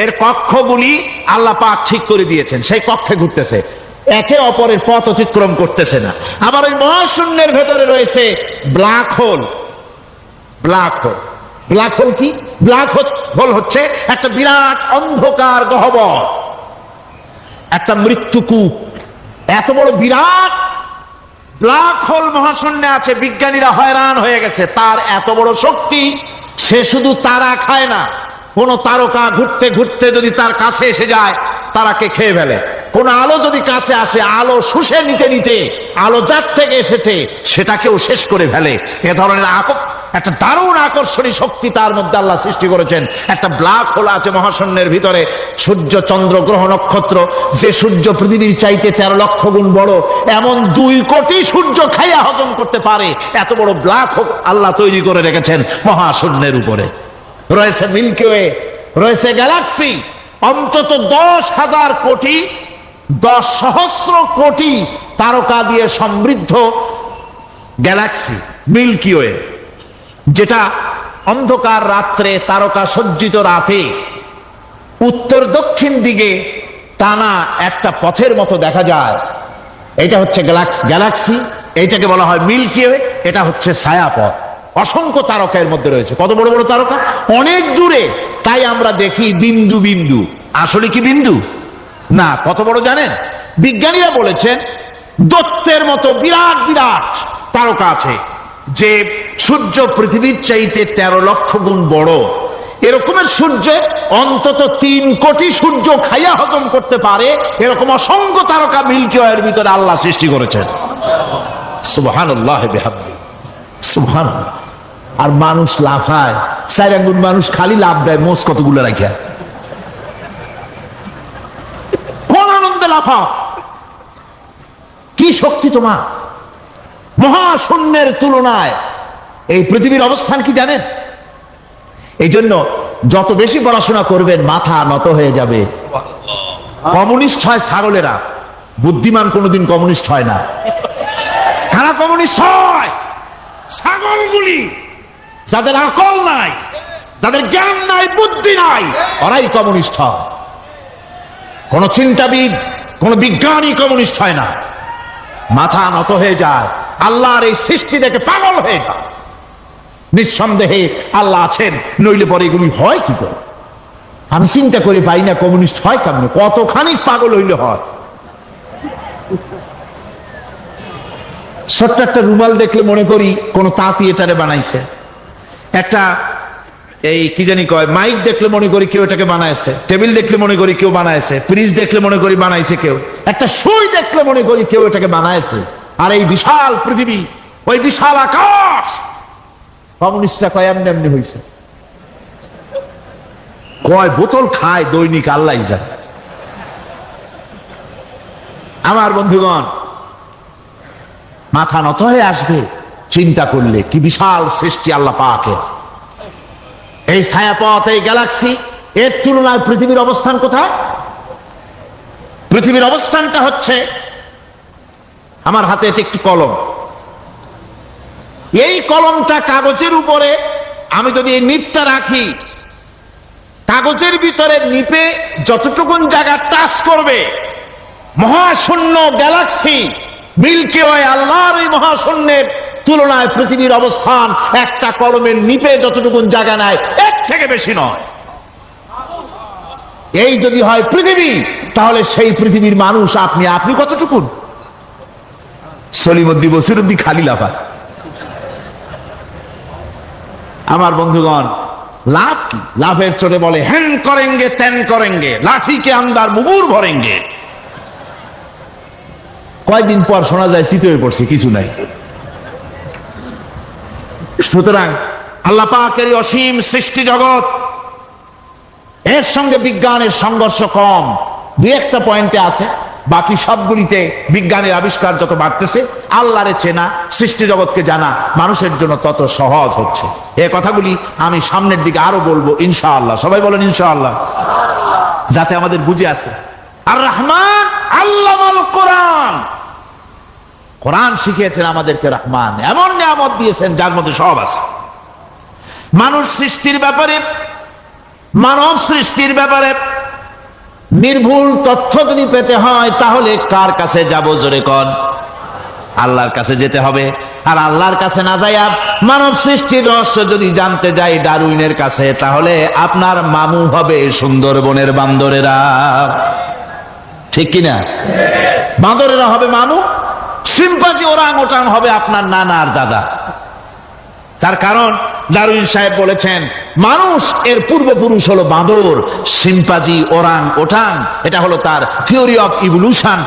এর কক্ষগুলি আল্লাহ পাক ঠিক করে দিয়েছেন, সেই কক্ষে ঘুরতেছে, একে অপরের পথ অতিক্রম করতেছে না। আবার ওই মহাশূন্যের ভেতরে রয়েছে black hole. Black hole, black hole কি? ব্ল্যাক হোল হচ্ছে একটা বিরাট অন্ধকার গহ্বর, একটা মৃত্যুকূপ। এত বড় বিরাট ব্ল্যাক হোল মহাশূন্যে আছে, বিজ্ঞানীরা হয়রান হয়ে গেছে। তার এত বড় শক্তি, সে শুধু তারা খায় না, কোন তারকা ঘুরতে ঘুরতে যদি তার কাছে এসে যায় তারাকে খেয়ে ফেলে। কোন আলো যদি কাছে আসে, আলো শুষে নিতে নিতে আলো যার থেকে এসেছে সেটাকেও শেষ করে ফেলে। এ ধরনের একটা দারুণ আকর্ষণী শক্তি তার মধ্যে আল্লাহ সৃষ্টি করেছেন। একটা ব্ল্যাক হোল আছে মহাশূন্যের ভিতরে। সূর্য, চন্দ্র, গ্রহ, নক্ষত্র, যে সূর্য পৃথিবীর চাইতে 13 লক্ষ গুণ বড়, এমন 2 কোটি সূর্য খাইয়া হজম করতে পারে এত বড় ব্ল্যাক হোল আল্লাহ তৈরি করে রেখেছেন মহাশূন্যের উপরে। রয়েছে মিল্কি ওয়ে, রয়েছে গ্যালাক্সি, অন্তত 10,000 কোটি, 10 সহস্র কোটি তারকা দিয়ে সমৃদ্ধ গ্যালাক্সি মিল্কি ওয়ে, যেটা অন্ধকার রাত্রে, তারকা সজ্জিত রাতে উত্তর দক্ষিণ দিকে টানা একটা পথের মতো দেখা যায়। এটা হচ্ছে গ্যালাক্সি, এইটাকে বলা হয় মিল্কি ওয়ে। এটা হচ্ছে ছায়াপথ। অসংখ্য তারকা এর মধ্যে রয়েছে। কত বড় বড় তারকা, অনেক দূরে। তাই আমরা দেখি বিন্দু বিন্দু, আসলে কি বিন্দু না। কত বড় জানেন? বিজ্ঞানীরা বলেছেন দৈত্যের মতো বিরাট বিরাট তারকা আছে, যে সূর্য পৃথিবীর চাইতে 13 লক্ষ গুণ বড়। এরকমের সূর্য অন্তত 3 কোটি সূর্য খাইয়া হজম করতে পারে, এরকম অসংখ্য তারকা মিল্কি ওয়ের ভিতরে আল্লাহ সৃষ্টি করেছেন। সুবহানাল্লাহ বিহামদি, সুবহানাল্লাহ। আর মানুষ লাফায়, 4 আঙ্গুল মানুষ খালি লাফ দেয়, মোষ কতগুলো রাখিয়া। কোন আনন্দে লাফাও, কি শক্তি তোমার! মহাশূন্যের তুলনায় এই পৃথিবীর অবস্থান কি জানেন? এই জন্য যত বেশি পড়াশোনা করবেন মাথা নত হয়ে যাবে। কমিউনিস্ট হয় ছাগলেরা, বুদ্ধিমান কোনোদিন কমিউনিস্ট হয় না। কারা কমিউনিস্ট হয়? ছাগলগুলি, যাদের আকল নাই, যাদের জ্ঞান নাই, বুদ্ধি নাই, ওরাই কমিউনিস্ট হয়। কোন চিন্তাবিদ, কোন বিজ্ঞানী কমিউনিস্ট হয় না। মাথা নত হয়ে যায়, আল্লাহর এই সৃষ্টি দেখে পাগল হয়ে যায়। নিঃসন্দেহে আল্লাহ আছেন, নইলে পরে এগুলি হয় কি করে? আমি চিন্তা করে পাই না কমিউনিস্ট হয় কেমন, কতখানি পাগল হইলে হয়। ছোট্ট একটা রুমাল দেখলে মনে করি কোন তাঁতি এটারে বানাইছে। একটা এই কি জানি কয় মাইক দেখলে মনে করি কেউ এটাকে বানাইছে। টেবিল দেখলে মনে করি কেউ বানাইছে। ফ্রিজ দেখলে মনে করি বানাইছে কেউ। একটা সুই দেখলে মনে করি কেউ এটাকে বানাইছে। আর এই বিশাল পৃথিবী, ওই বিশাল আকাশ, কমিউনিস্টরা কয় এমনি এমনি হয়েছে। কয় বোতল খায় দৈনিক আল্লাহ জানে। আমার বন্ধুগণ, মাথা নত হয়ে আসবে চিন্তা করলে কি বিশাল সৃষ্টি আল্লাহ পাকের। এই ছায়াপথ, এই গ্যালাক্সি, এর তুলনায় পৃথিবীর অবস্থান কোথায়? পৃথিবীর অবস্থানটা হচ্ছে, আমার হাতে এটি একটি কলম। এই কলমটা কাগজের উপরে আমি যদি এই নিপটা রাখি, কাগজের ভিতরে নিপে যতটুকুন জায়গা টাচ করবে, মহাশূন্য গ্যালাক্সি মিল্কি ওয়ে, আল্লাহর এই মহাশূন্যের তুলনায় পৃথিবীর অবস্থান একটা কলমের নিপে যতটুকুন জায়গা নেয় এর থেকে বেশি নয়। এই যদি হয় পৃথিবী, তাহলে সেই পৃথিবীর মানুষ আপনি কতটুকুন? সলিমুদ্দি বসিরুদ্দি খালি লাফায়। আমার বন্ধুগণ, লাভ কি? লাভের চোটে বলে হ্যান করেঙ্গে ত্যান করেঙ্গে, লাঠি কে আন্দার মুগুর ভরেঙ্গে। কয়দিন পর শোনা যায় শীত হয়ে পড়ছে, কিছু নাই। সুতরাং আল্লাহ পাকের অসীম সৃষ্টি জগৎ, এর সঙ্গে বিজ্ঞানের সংঘর্ষ কম, দুই একটা পয়েন্টে আছে। বাকি সবগুলিতে বিজ্ঞানের আবিষ্কার যত বাড়তেছে, আল্লাহরে চেনা, সৃষ্টি জগৎকে জানা মানুষের জন্য তত সহজ হচ্ছে। এই কথাগুলি আমি সামনের দিকে আরো বলবো ইনশাআল্লাহ। সবাই বলেন ইনশাআল্লাহ, যাতে আমাদের বুঝে আসে। আর রহমান আল্লামাল কোরআন, কোরআন শিখিয়েছেন আমাদেরকে রহমান, এমন নিয়ামত দিয়েছেন যার মধ্যে সব আছে। মানুষ সৃষ্টির ব্যাপারে, মানব সৃষ্টির ব্যাপারে নির্ভুল তথ্য যদি পেতে হয়, তাহলে কার কাছে যাব? জোরে কন। আল্লাহর কাছে যেতে হবে। আর আল্লাহর কাছে না যাইয়া মানব সৃষ্টির রহস্য যদি জানতে যাই ডারউইনের কাছে, তাহলে আপনার মামু হবে সুন্দরবনের বান্দরেরা। ঠিক কিনা? বান্দরেরা হবে মামু, সিম্পাজি ওরাং ওটাং হবে আপনার নানা আর দাদা। তার কারণ ডারউইন সাহেব বলেছেন মানুষ এর পূর্বপুরুষ হলো বাঁদর, সিম্পাজি, ওরাং ওটাং, এটা হলো তার থিওরি অফ ইভলিউশন।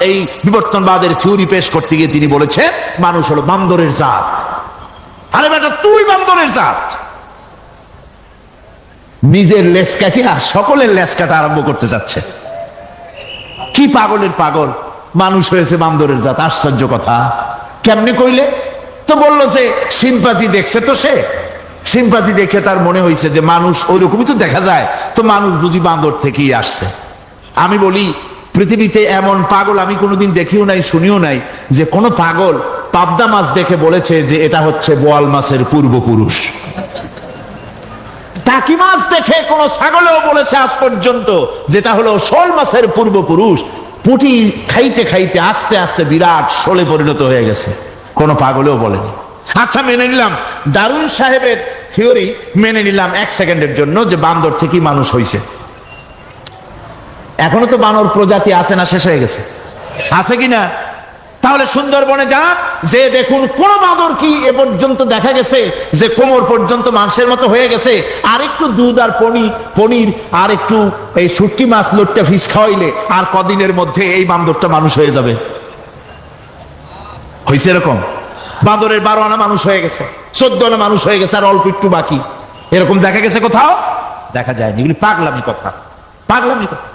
এই বিবর্তনবাদের থিওরি পেশ করতে গিয়ে তিনি বলেছেন মানুষ হলো বান্দরের জাত। আরে বেটা, তুই বান্দরের জাত। নিজের লেজ কাটিয়া সকলের লেজ কাটা আরম্ভ করতে যাচ্ছে। কি পাগলের পাগল, মানুষ হয়েছে বান্দরের জাত। আশ্চর্য কথা। কেমনে কইলে? তো বললো যে সিম্পাজি দেখছে, তো সে সিম্পাজি দেখে তার মনে হয়েছে যে মানুষ ওইরকমই তো দেখা যায়, তো মানুষ বুঝি বান্দর থেকেই আসছে। আমি বলি পৃথিবীতে এমন পাগল আমি কোনোদিন দেখিও নাই, শুনিও নাই যে কোনো পাগল পাবদা মাছ দেখে বলেছে যে এটা হচ্ছে বোয়াল মাছের পূর্বপুরুষ। টাকি মাছ দেখে কোন ছাগলেও বলেছে আজ পর্যন্ত যেটা হলো শোল মাছের পূর্বপুরুষ। পুঁটি খাইতে খাইতে আস্তে আস্তে বিরাট শোলে পরিণত হয়ে গেছে, কোনো পাগলেও বলেনি। আচ্ছা, মেনে নিলাম ডারউইন সাহেবের থিওরি, মেনে নিলাম এক সেকেন্ডের জন্য যে বান্দর থেকেই মানুষ হয়েছে। এখনো তো বানর প্রজাতি আছে না? শেষ হয়ে গেছে? আছে কিনা? তাহলে সুন্দরবনে যান, যে দেখুন কোন বাঁদর কি এ পর্যন্ত দেখা গেছে যে কোমর পর্যন্ত মাংসের মতো হয়ে গেছে? আর একটু দুধ আর পনির আর একটু এই শুটকি মাছ লোটটা ফিস খাওয়াইলে আর কদিনের মধ্যে এই বান্দরটা মানুষ হয়ে যাবে। হয়েছে এরকম? বাঁদরের 12 আনা মানুষ হয়ে গেছে, 14 আনা মানুষ হয়ে গেছে, আর অল্প একটু বাকি। এরকম দেখা গেছে কোথাও? দেখা যায়নি। এগুলি পাগলামি কথা, পাগলামি কথা।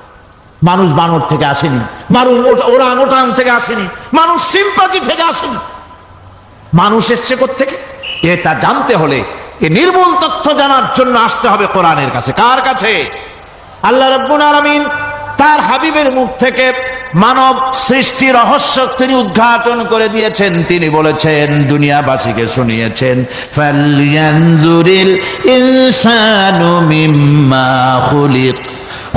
মানুষ বানর থেকে আসেনি, মানুষ ওরাং ওটাং থেকে আসেনি, মানুষ সিম্পাজি থেকে আসেনি। মানুষ এসছে কোত্থেকে? এটা জানতে হলে এই নির্মূল তথ্য জানার জন্য আসতে হবে কোরআনের কাছে। কার কাছে? আল্লাহ রাব্বুল আলামিন তার হাবিবের মুখ থেকে মানব সৃষ্টি রহস্য তিনি উদ্ঘাটন করে দিয়েছেন। তিনি বলেছেন, দুনিয়াবাসীকে শুনিয়েছেন, ফালয়ানজুরিল ইনসানু মিম্মা খুলিক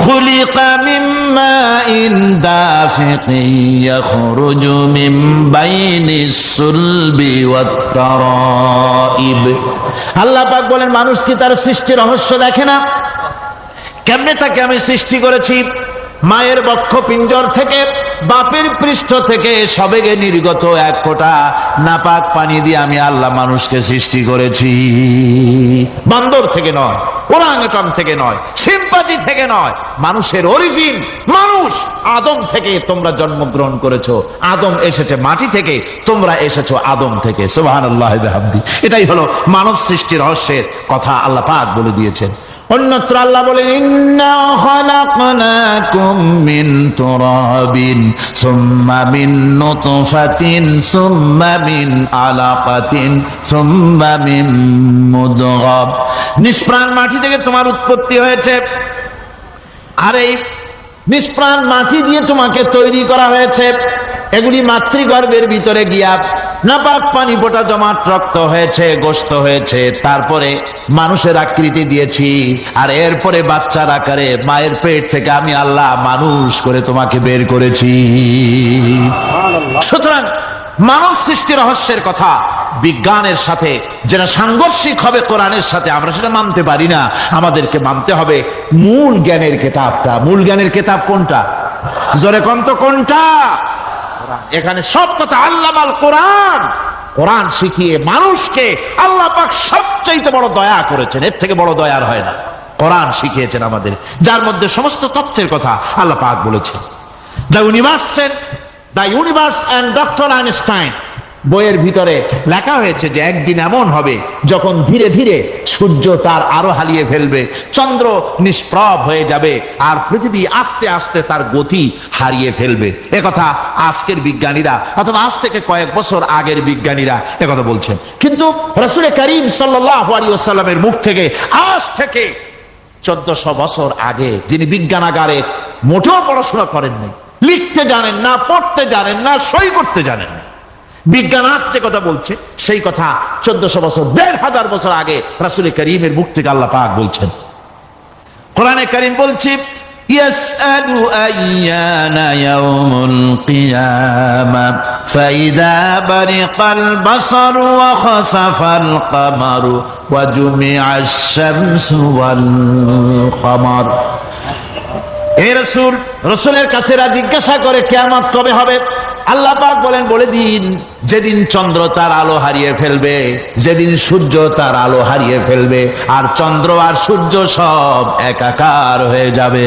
খুলিকা মিম্মা ইন দাফিকিন ইয়াখরুজু মিন বাইনিস সুলবি ওয়াত তারাইব। আল্লাহ পাক বলেন, মানুষ কি তার সৃষ্টি রহস্য দেখে না? কেমনে তাকে আমি সৃষ্টি করেছি? মায়ের বক্ষ পিঞ্জর থেকে, বাপের পৃষ্ঠ থেকে সবেগে নির্গত এক ফোঁটা নাপাক পানি দিয়ে আমি আল্লাহ মানুষকে সৃষ্টি করেছি। বান্দর থেকে নয়, ওরাংওটাং থেকে নয়, সিম্পাজি থেকে নয়। মানুষের অরিজিন মানুষ। আদম থেকে তোমরা জন্মগ্রহণ করেছো, আদম এসেছে মাটি থেকে, তোমরা এসেছো আদম থেকে। সুবহানাল্লাহি ওয়া বিহামদিহি। এটাই হলো মানব সৃষ্টি রহস্যের কথা আল্লাহ পাক বলে দিয়েছেন। অন্যত্র আল্লাহ বলেন, ইন্না খালাকনাকুম মিন তুরাবিন সুম্মা মিন নুতফাতিন সুম্মা মিন আলাকাতিন সুম্মা মিন মুদগাহ। নিষ্প্রাণ মাটি থেকে তোমার উৎপত্তি হয়েছে, আর এই নিষ্প্রাণ মাটি দিয়ে তোমাকে তৈরি করা হয়েছে। এগুলি মাতৃগর্ভের ভিতরে গিয়া নাপাক পানি ফোঁটা জমাট রক্ত হয়েছে, গোশত হয়েছে, তারপরে মানুষের আকৃতি দিয়েছি, আর এরপরে বাচ্চার আকারে মায়ের পেট থেকে আমি আল্লাহ মানুষ করে তোমাকে বের করেছি। সুতরাং মানব সৃষ্টি রহস্যের কথা বিজ্ঞানের সাথে যেটা সাংঘর্ষিক হবে কোরআনের সাথে, আমরা সেটা মানতে পারি না। আমাদেরকে মানতে হবে মূল জ্ঞানের কিতাবটা। মূল জ্ঞানের কিতাব কোনটা? জোরে কোন তো কোনটা? এখানে সব কথা আল্লামাল কোরআন। কোরআন শিখিয়ে মানুষকে আল্লাহ পাক সবচাইতে বড় দয়া করেছেন, এর থেকে বড় দয়ার হয় না। কোরআন শিখিয়েছেন আমাদের, যার মধ্যে সমস্ত তথ্যের কথা আল্লাহ পাক বলেছেন। The universe and doctor Einstein বইয়ের ভিতরে লেখা হয়েছে যে একদিন এমন হবে যখন ধীরে ধীরে সূর্য তার আলো হারিয়ে ফেলবে, চন্দ্র নিষ্প্রভ হয়ে যাবে, আর পৃথিবী আস্তে আস্তে তার গতি হারিয়ে ফেলবে। একথা আজকের বিজ্ঞানীরা অথবা আজ থেকে কয়েক বছর আগের বিজ্ঞানীরা একথা বলছেন। কিন্তু রাসূল করিম সাল্লাল্লাহু আলাইহি ওয়াসাল্লামের মুখ থেকে আজ থেকে 1400 বছর আগে, যিনি বিজ্ঞানাগারে মোটেও পড়াশোনা করেননি, লিখতে জানেন না, পড়তে জানেন না, সই করতে জানেন না, বিজ্ঞান আসছে কথা বলছে, সেই কথা 1400 বছর 1500 বছর আগে রাসূল করিমের মুখ থেকে আল্লাহ পাক বলছেন। কোরআনে কারীম বলছে ইয়াসআলু আইয়ানা ইয়াউমুল কিয়ামা ফাইদা বারিকাল বাসারু ওয়া খাসাফাল কামারু ওয়া জুমিআশ শামসু ওয়াল কামার। হে রাসূল, রাসূলের কাছে জিজ্ঞাসা করে কিয়ামত কবে হবে? আল্লাহ পাক বলেন, বলে দিন যেদিন চন্দ্র তার আলো হারিয়ে ফেলবে, যেদিন সূর্য তার আলো হারিয়ে ফেলবে, আর চন্দ্র আর সূর্য সব একাকার হয়ে যাবে।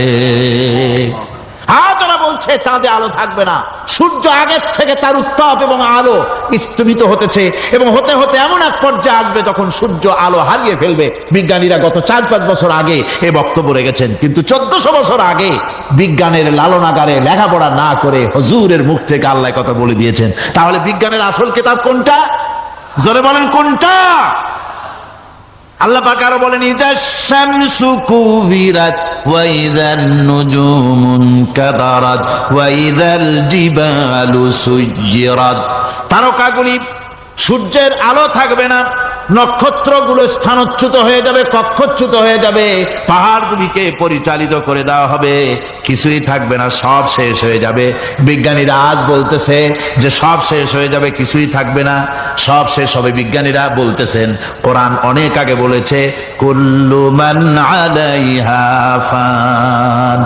ওরা বলছে চাঁদে আলো থাকবে না, সূর্য আগের থেকে তার উত্তাপ এবং আলো স্তমিত হতেছে, এবং হতে হতে এমন এক পর্যায়ে আসবে তখন সূর্য আলো হারিয়ে ফেলবে। বিজ্ঞানীরা গত 4-5 বছর আগে এ বক্তব্য রেখেছেন, কিন্তু 1400 বছর আগে বিজ্ঞানের লালনাগারে লেখাপড়া না করে হুজুরের মুখ থেকে আল্লাহ কথা বলে দিয়েছেন। তাহলে বিজ্ঞানের আসল কিতাব কোনটা? জোরে বলেন কোনটা? আল্লাহ পাক আরো বলেন ইযাশ শামসু কুবিরাত ওয়া ইযান নুজুমুন কাদারাত ওয়া ইযাল জিবালু সুজ্জিরাত। তারকাগুলি, সূর্যের আলো থাকবে না, নক্ষত্রগুলো স্থানচ্যুত হয়ে যাবে, কক্ষচ্যুত হয়ে যাবে, পাহাড়গুলিকে পরিচালিত করে দেওয়া হবে, কিছুই থাকবে না, সব শেষ হয়ে যাবে। বিজ্ঞানীরা আজ বলতেছে যে সব শেষ হয়ে যাবে, কিছুই থাকবে না, সব শেষ হবে। বিজ্ঞানীরা বলতেছেন, কোরআন অনেক আগে বলেছে কুল্লু মান আলাইহা ফান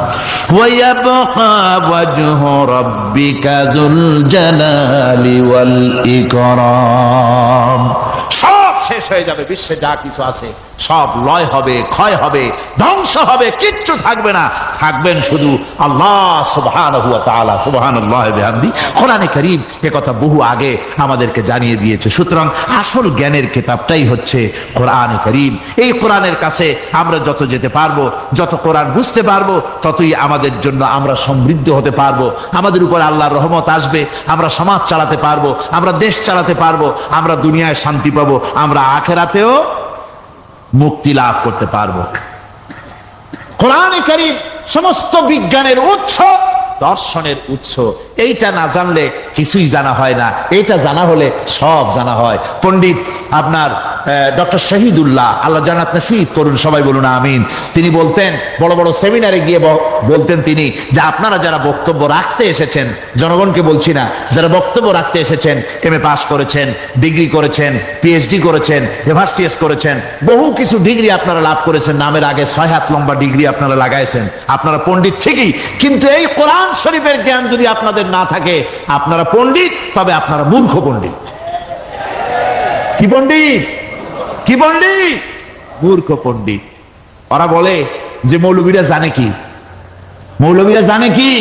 ওয়া ইয়াবকা ওয়াজহু রাব্বিকা যুল জালালি ওয়াল ইকরাম। সব শেষ হয়ে যাবে, বিশ্বে যা কিছু আছে সব লয় হবে, ক্ষয় হবে, ধ্বংস হবে, কিচ্ছু থাকবে না, থাকবেন শুধু আল্লাহ সুবহানাহু ওয়া তাআলা। সুবহানাল্লাহি ওয়া বিহামদিহি। কোরআনে কারীম এ কথা বহু আগে আমাদেরকে জানিয়ে দিয়েছে। সুতরাং আসল জ্ঞানের কিতাবটাই হচ্ছে কোরআনে কারীম। এই কোরআনের কাছে আমরা যত যেতে পারবো, যত কোরআন বুঝতে পারবো, ততই আমাদের জন্য আমরা সমৃদ্ধ হতে পারবো, আমাদের উপর আল্লাহর রহমত আসবে, আমরা সমাজ চালাতে পারবো, আমরা দেশ চালাতে পারবো, আমরা দুনিয়ায় শান্তি পাবো, আমরা আখিরাতেও মুক্তি লাভ করতে পারবো। কোরআনে কারীম সমস্ত বিজ্ঞানের উৎস, দর্শনের উৎস। এইটা না জানলে কিছুই জানা হয় না, এইটা জানা হলে সব জানা হয়। পণ্ডিত আপনার ডক্টর শহীদুল্লাহ, আল্লাহ জান্নাত নসিব করুন, সবাই বলুন আমিন। তিনি বলতেন, বড় বড় সেমিনারে গিয়ে বলতেন তিনি, যে আপনারা যারা বক্তব্য রাখতে এসেছেন, জনগণকে বলছি না, যারা বক্তব্য রাখতে এসেছেন, MA পাস করেছেন, ডিগ্রি করেছেন, PhD করেছেন, এভারসিএস করেছেন, বহু কিছু ডিগ্রি আপনারা লাভ করেছেন, নামের আগে 6 হাত লম্বা ডিগ্রি আপনারা লাগাইছেন, আপনারা পণ্ডিত ঠিকই, কিন্তু এই কোরআন শরীফের জ্ঞান যদি আপনাদের না থাকে, আপনারা পণ্ডিত, তবে আপনারা মূর্খ পণ্ডিত। কি পণ্ডিত? কি পণ্ডিত? মূর্খ পণ্ডিত। ওরা বলে যে মৌলবীরা জানে কি, মৌলবীরা জানে কি?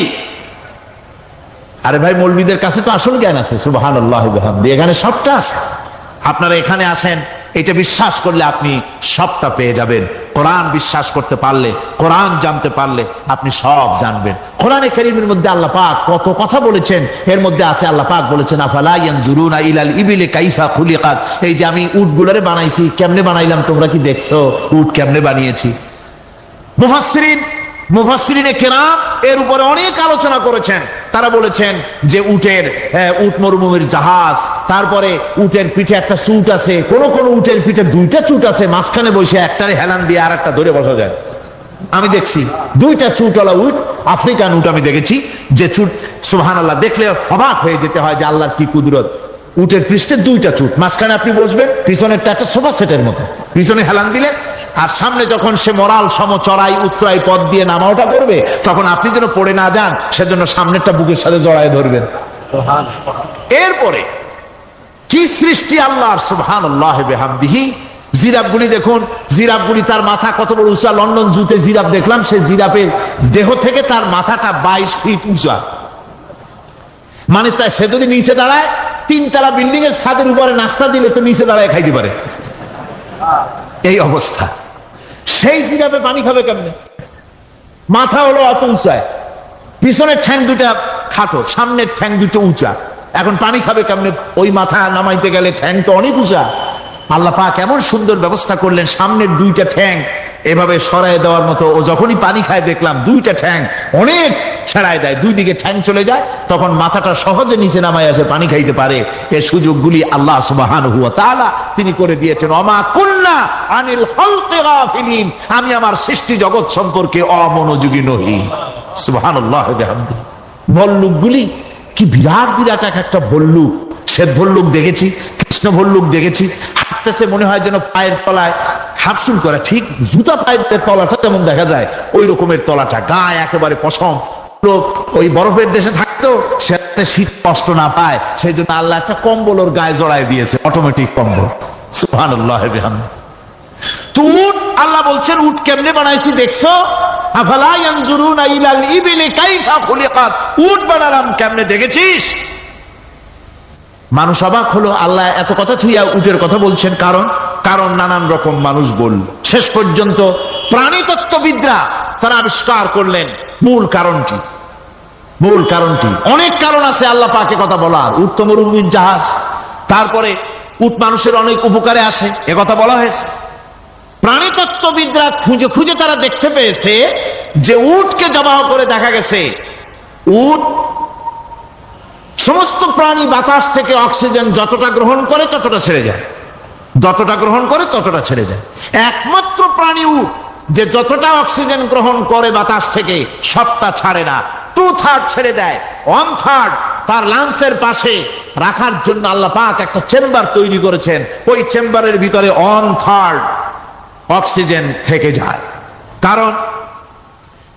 আরে ভাই, মৌলবীদের কাছে তো আসল জ্ঞান আছে। সুবহানাল্লাহি ওয়া বিহামদিহি। এখানে সবটা আছে। আপনারা এখানে আসেন, এটা বিশ্বাস করলে আপনি সবটা পেয়ে যাবেন। কোরআন বিশ্বাস করতে পারলে, কোরআন জানতে পারলে আপনি সব জানবেন। কোরআনে কারীমের মধ্যে আল্লাহ পাক কত কথা বলেছেন, এর মধ্যে আছে আল্লাহ পাক বলেছেন আফালা ইয়ানজুরুনা ইলাল ইবিলি কাইফা খুলিকাত। এই যে আমি উটগুলোরে বানাইছি, কেমনে বানাইলাম তোমরা কি দেখছো? উট কেমনে বানিয়েছি? মুফাসসিরিনে কেরাম এর উপরে অনেক আলোচনা করেছেন। তারা বলেছেন যে উট মরুভূমির জাহাজ, তারপরে উটের পিঠে একটা চুট আছে, কোন কোন উটের পিঠে 2টা চুট আছে, মাঝখানে বসে একটারে হেলান দিয়ে আর একটা ধরে বসা যায়। আমি দেখছি 2টা চুটওয়ালা উট, আফ্রিকান উট আমি দেখেছি, যে চুট সুবহানাল্লাহ, দেখলে অবাক হয়ে যেতে হয় যে আল্লাহর কি কুদরত। উটের পৃষ্ঠে 2টা চুট, মাঝখানে আপনি বসবেন, পিছনেরটা একটা সোফা সেটের মতো, পিছনে হেলান দিলে, আর সামনে যখন সে মরাল সম চড়াই উত্তরাই পথ দিয়ে নামা ওঠা করবে, তখন আপনি যেন পড়ে না যান সেজন্য সামনেরটা বুকের সাথে জড়ায় ধরবেন। এরপরে কি সৃষ্টি আল্লাহর, সুবহানাল্লাহি বিহামদিহি। জিরাফগুলি দেখুন, জিরাফগুলি তার মাথা কত বড় উঁচা। লন্ডন জুতে জিরাফ দেখলাম, সেই জিরাফের দেহ থেকে তার মাথাটা 22 ফিট উঁচা। মানে তাই সে যদি নিচে দাঁড়ায়, 3 তলা বিল্ডিং এর ছাদের উপরে নাস্তা দিলে তো নিচে দাঁড়ায় খাইতে পারে, এই অবস্থা। সেই জিরাফে পানি খাবে কেমনে? মাথা হলো অত উঁচায়, পিছনের ঠ্যাং দুটা খাটো, সামনের ঠ্যাং দুটো উঁচা। এখন পানি খাবে কেমনে? ওই মাথা নামাইতে গেলে ঠ্যাং তো অনেক উঁচা। আল্লাহ পাক এমন সুন্দর ব্যবস্থা করলেন, সামনের 2টা ঠ্যাং এভাবে সরায় দেওয়ার মতো। ও যখনই পানি খায় দেখলাম 2টা ঠ্যাং অনেক ছেড়ায় দেয়, 2 দিকে ঠ্যাং চলে যায়, তখন মাথাটা সহজে নিচে নামায় আসে, পানি খাইতে পারে। এই সুযোগগুলি আল্লাহ সুবহানাহু ওয়া তাআলা তিনি করে দিয়েছেন। ওমা কুন্না আনিল খালকি গাফিলিন, আমি আমার সৃষ্টি জগৎ সম্পর্কে অমনোযোগী নহি। সুবহানাল্লাহি বিহামদিহি। ভল্লুকগুলি কি বিরাট বিরাট এক একটা ভল্লুক। শ্বেত ভল্লুক দেখেছি, কৃষ্ণ ভল্লুক দেখেছি, হাঁটতেছে মনে হয় যেন পায়ের তলায় হাফসুল করে, ঠিক জুতা পায়ের তলাটা যেমন দেখা যায় ওই রকমের তলাটা, গায়ে একেবারে পশম। লোক ওই বরফের দেশে থাকতো, সে শীত কষ্ট না পায় সেই জন্য আল্লাহ একটা কম্বল ওর গায়ে জড়ায় দিয়েছে, অটোমেটিক কম্বল। সুবহানাল্লাহি বিহামদিহি। তো উট, আল্লাহ বলছেন উট কেমনে বানাইছি দেখছো? আফালা ইয়ানজুরুনা ইলাল ইবিলি কাইফা খুলিকাত, উট বানালাম কেমনে দেখেছিস? মানুষ অবাক হলো, আল্লাহ এত কথা থুইয়া উটের কথা বলছেন। কারণ নানান রকম মানুষ বলল। শেষ পর্যন্ত প্রাণীতত্ত্ববিদরা তারা আবিষ্কার করলেন মূল কারণটি। অনেক কারণ আছে আল্লাহ পাকে কথা বলার। উট তো মরুভূমির জাহাজ, তারপরে উট মানুষের অনেক উপকারে আসে, একথা বলা হয়েছে। প্রাণীতত্ত্ববিদরা খুঁজে খুঁজে তারা দেখতে পেয়েছে যে উটকে জবাহ করে দেখা গেছে উট সমস্ত প্রাণী বাতাস থেকে অক্সিজেন যতটা গ্রহণ করে ততটা ছেড়ে যায়, যতটা গ্রহণ করে ততটা ছেড়ে যায়। একমাত্র প্রাণী উট যে যতটা অক্সিজেন গ্রহণ করে বাতাস থেকে সবটা ছাড়ে না, 2/3 ছেড়ে দেয়। 1/3 তার লাংসের পাশে রাখার জন্য আল্লাহ পাক একটা চেম্বার তৈরি করেছেন। ওই চেম্বারের ভিতরে 1/3 অক্সিজেন থেকে যায়। কারণ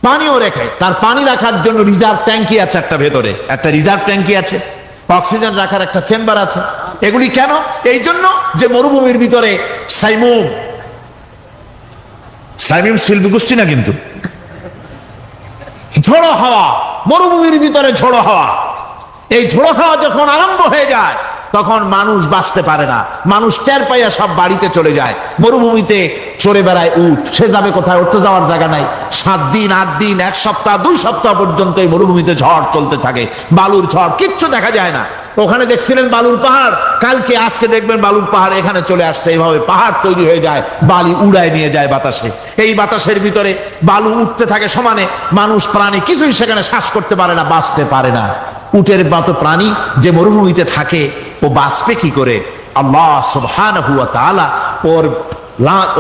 পানিও রেখে, তার পানি রাখার জন্য রিজার্ভ ট্যাঙ্কি আছে, একটা ভেতরে একটা রিজার্ভ ট্যাঙ্কি আছে, অক্সিজেন রাখার একটা চেম্বার আছে। এগুলি কেন? এই জন্য যে মরুভূমির ভিতরে সাইমুম শিল্পী গোষ্ঠী না, কিন্তু ঝোড়ো হাওয়া, মরুভূমির ভিতরে ঝোড়ো হাওয়া, এই ঝোড়ো হাওয়া যখন আরম্ভ হয়ে যায় তখন মানুষ বাঁচতে পারে না, মানুষ টের পাইয়া সব বাড়িতে চলে যায়। মরুভূমিতে চড়ে বেড়ায় উট, সে যাবে কোথায়? ওর তো যাওয়ার জায়গা নাই। 7 দিন 8 দিন 1 সপ্তাহ 2 সপ্তাহ পর্যন্ত এই মরুভূমিতে ঝড় চলতে থাকে, বালুর ঝড়, কিচ্ছু দেখা যায় না। ওখানে দেখছিলেন বালুর পাহাড়, কালকে আজকে দেখবেন বালুর পাহাড় এখানে চলে আসছে। এইভাবে পাহাড় তৈরি হয়ে যায়, বালি উড়ায় নিয়ে যায় বাতাসে। এই বাতাসের ভিতরে বালু উঠতে থাকে সমানে, মানুষ প্রাণী কিছুই সেখানে শ্বাস করতে পারে না, বাঁচতে পারে না। উটের মতো প্রাণী যে মরুভূমিতে থাকে ও বাঁচবে কি করে? আল্লাহ সুবহানাহু ওয়া তাআলা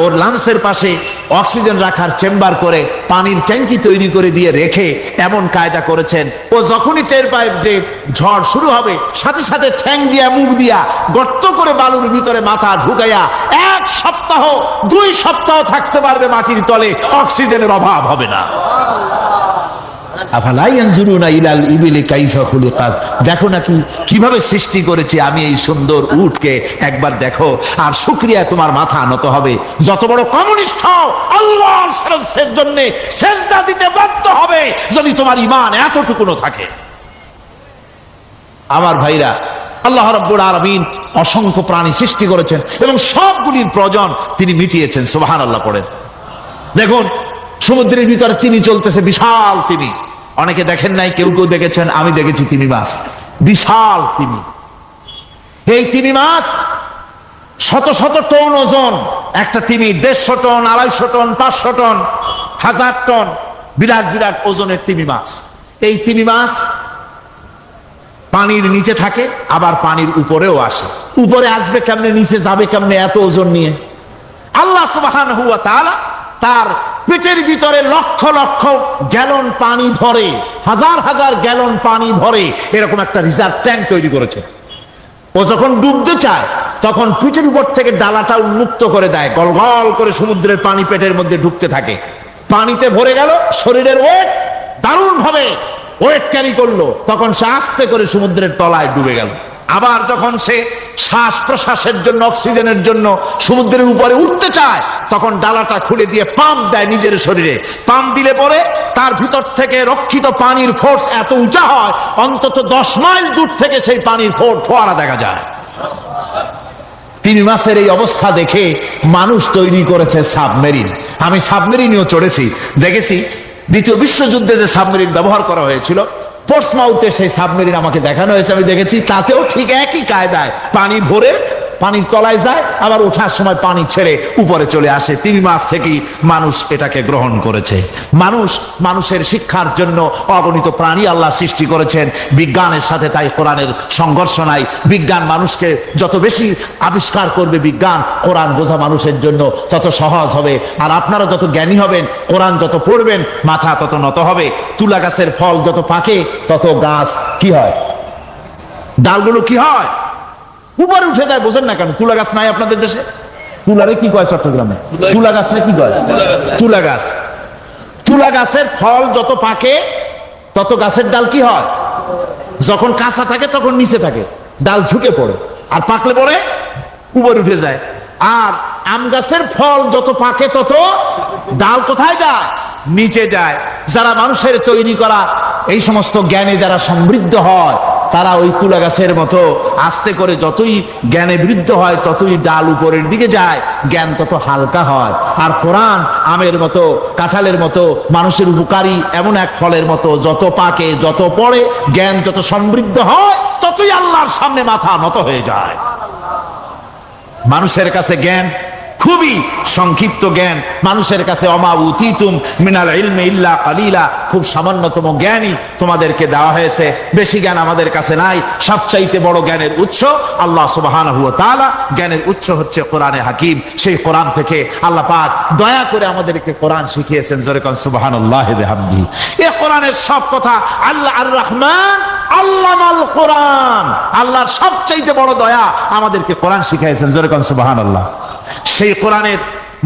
ওর লাংসের পাশে অক্সিজেন রাখার চেম্বার করে পানির ট্যাঙ্কি তৈরি করে দিয়ে রেখে এমন কায়দা করেছেন, ও যখনই টের পায় যে ঝড় শুরু হবে, সাথে সাথে ঠ্যাং দিয়া মুখ দিয়া গর্ত করে বালুর ভিতরে মাথা ঢুকাইয়া 1 সপ্তাহ 2 সপ্তাহ থাকতে পারবে মাটির তলে, অক্সিজেনের অভাব হবে না। দেখো নাকি কিভাবে সৃষ্টি করেছি আমি এই সুন্দর উটকে, একবার দেখো। আর শুকরিয়া তোমার মাথা নত হবে। যত বড় কমিউনিস্ট হও, আল্লাহর জন্য সেজদা দিতে বাধ্য হবে যদি তোমার ঈমান এতটুকুনো থাকে। আমার ভাইরা, আল্লাহ রাব্বুল আলামিন অসংখ্য প্রাণী সৃষ্টি করেছেন এবং সবগুলির প্রয়োজন তিনি মিটিয়েছেন। সুবহানাল্লাহ পড়েন। দেখুন সমুদ্রের ভিতরে তিমি চলতেছে, বিশাল তিমি। অনেকে দেখেন নাই, কেউ কেউ দেখেছেন, আমি দেখেছি তিমি মাছ, বিশাল তিমি। এই তিমি মাছ শত শত টন ওজন, একটা তিমি 150 টন 250 টন 500 টন 1000 টন, বিরাট বিরাট ওজনের তিমি মাছ। এই তিমি মাছ পানির নিচে থাকে, আবার পানির উপরেও আসে। উপরে আসবে কেমনে, নিচে যাবে কেমনে এত ওজন নিয়ে? আল্লাহ সুবহানাহু ওয়া তাআলা তার পেটের ভিতরে লক্ষ লক্ষ গ্যালন পানি ভরে, হাজার হাজার গ্যালন পানি ভরে এরকম একটা রিজার্ভ ট্যাঙ্ক তৈরি করেছে। ও যখন ডুবতে চায় তখন পিঠের উপর থেকে ডালাটা উন্মুক্ত করে দেয়, গল গল করে সমুদ্রের পানি পেটের মধ্যে ঢুকতে থাকে। পানিতে ভরে গেল, শরীরের ওয়েট দারুণ ভাবে ওয়েট ক্যারি করলো, তখন সে আস্তে করে সমুদ্রের তলায় ডুবে গেল। আবার যখন সে শ্বাস প্রশ্বাসের জন্য, অক্সিজেনের জন্য সমুদ্রের উপরে উঠতে চায়, তখন ডালাটা খুলে দিয়ে পাম্প দেয় নিজের শরীরে। পাম্প দিলে পরে তার ভিতর থেকে রক্ষিত পানির ফোর্স এত উঁচা হয়, অন্তত 10 মাইল দূর থেকে সেই পানির ফোয়ারা দেখা যায়। 3 মাসের এই অবস্থা দেখে মানুষ তৈরি করেছে সাবমেরিন। আমি সাবমেরিনেও চড়েছি, দেখেছি দ্বিতীয় বিশ্বযুদ্ধে যে সাবমেরিন ব্যবহার করা হয়েছিল, পোর্টসমাউথে সেই সাবমেরিন আমাকে দেখানো হয়েছে, আমি দেখেছি। তাতেও ঠিক একই কায়দায় পানি ভরে পানির তলায় যায়, আবার ওঠার সময় পানি ছেড়ে উপরে চলে আসে। 3 মাস থেকেই মানুষ এটাকে গ্রহণ করেছে। মানুষের শিক্ষার জন্য অগণিত প্রাণী আল্লাহ সৃষ্টি করেছেন বিজ্ঞানের সাথে, তাই কোরআনের সংঘর্ষ নাই। বিজ্ঞান মানুষকে যত বেশি আবিষ্কার করবে, বিজ্ঞান কোরআন বোঝা মানুষের জন্য তত সহজ হবে। আর আপনারা যত জ্ঞানী হবেন, কোরআন যত পড়বেন, মাথা তত নত হবে। তুলা গাছের ফল যত পাকে, তত গাছ কি হয়, ডালগুলো কি হয়, উপরে উঠে যায়। বোঝেন না কেন? তুলা গাছ নাই আপনাদের দেশে? তুলারে কি কয় চট্টগ্রামে? তুলা গাছরে কি কয়? তুলা গাছ। তুলা গাছের ফল যত পাকে, তত গাছের ডাল কি হয়, যখন কাঁচা থাকে তখন নিচে থাকে, ডাল ঝুঁকে পড়ে, আর পাকলে পরে উপরে উঠে যায়। আর আম গাছের ফল যত পাকে, তত ডাল কোথায় যায়, নিচে যায়। যারা মানুষের তৈরি করা এই সমস্ত জ্ঞানে যারা সমৃদ্ধ হয়, তারা ওই তুলা গাছের মতো আস্তে করে যতই জ্ঞানে বৃদ্ধ হয়, ততই ডাল উপরের দিকে যায়, জ্ঞান তত হালকা হয়। আর কোরআন আমের মতো, কাঁঠালের মতো, মানুষের উপকারী এমন এক ফলের মতো, যত পাকে, যত পড়ে, জ্ঞান যত সমৃদ্ধ হয়, ততই আল্লাহর সামনে মাথা নত হয়ে যায়। মানুষের কাছে জ্ঞান খুবই সংক্ষিপ্ত জ্ঞান। মানুষের কাছে অমা উতিতুম মিনাল ইলমি ইল্লা কালিলা, খুব সামান্যতম জ্ঞানই তোমাদেরকে দেওয়া হয়েছে, বেশি জ্ঞান আমাদের কাছে নাই। সবচাইতে বড় জ্ঞানের উৎস আল্লাহ সুবহানাহু ওয়া তাআলা। জ্ঞানের উৎস হচ্ছে কোরআনে হাকিম। সেই কোরআন থেকে আল্লাহ পাক দয়া করে আমাদেরকে কোরআন শিখিয়েছেন। জোরে কোন সুবহানাল্লাহি বিহামদিহি। এই কোরআনের সব কথা, আল্লাহ আর রহমান আল্লামাল কোরআন, আল্লাহর সবচাইতে বড় দয়া আমাদেরকে কোরআন শিখিয়েছেন। জোরে কোন সুবহানাল্লাহ। সেই কোরআনের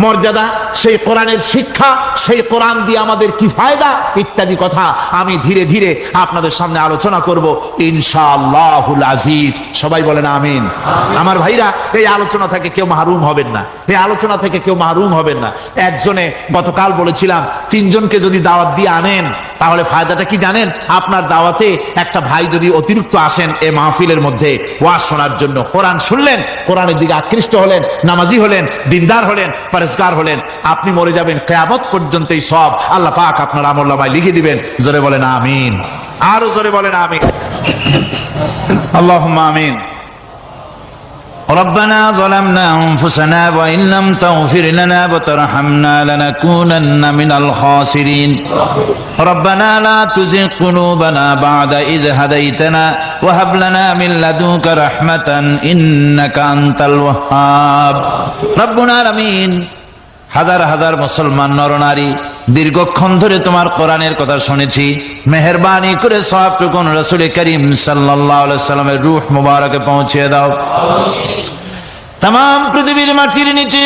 মর্যাদা, সেই কোরআনের শিক্ষা, সেই কোরআন দিয়ে আমাদের কি ফায়দা ইত্যাদি কথা আমি ধীরে ধীরে আপনাদের সামনে আলোচনা করব ইনশাআল্লাহুল আজিজ। সবাই বলেন আমিন। আমার ভাইরা, এই আলোচনা থেকে কেউ মাহরুম হবেন না, এই আলোচনা থেকে কেউ মাহরুম হবেন না। একজনে গতকাল বলেছিলাম, 3 জনকে যদি দাওয়াত দিয়ে আনেন, তাহলে ফায়দাটা কি জানেন? আপনার দাওয়াতে একটা ভাই যদি অতিরিক্ত আসেন এ মাহফিলের মধ্যে ওয়াজ শোনার জন্য, কোরআন শুনলেন, কোরআনের দিকে আকৃষ্ট হলেন, নামাজি হলেন, দিনদার হলেন, পরেজগার হলেন, আপনি মরে যাবেন, কিয়ামত পর্যন্ত এই সব আল্লাহ পাক আপনার আমলনামায় লিখে দিবেন। জোরে বলেন আমিন। আরো জোরে বলেন আমিন। আল্লাহুম্মা আমিন। ربنا ظلمنا أنفسنا وإن لم تغفر لنا وترحمنا لنكونن من الخاسرين ربنا لا تزغ قلوبنا بعد إذ هديتنا وهب لنا من لدنك رحمة إنك أنت الوهاب ربنا العالمين। হাজার হাজার মুসলমান নরনারী দীর্ঘক্ষণ ধরে তোমার কোরআনের কথা শুনেছি, মেহেরবানি করে সওয়াবটুকু রাসূল করিম সাল্লাল্লাহু আলাইহি সাল্লামের রূহ মুবারকে পৌঁছে দাও। তাম পৃথিবীর মাটির নিচে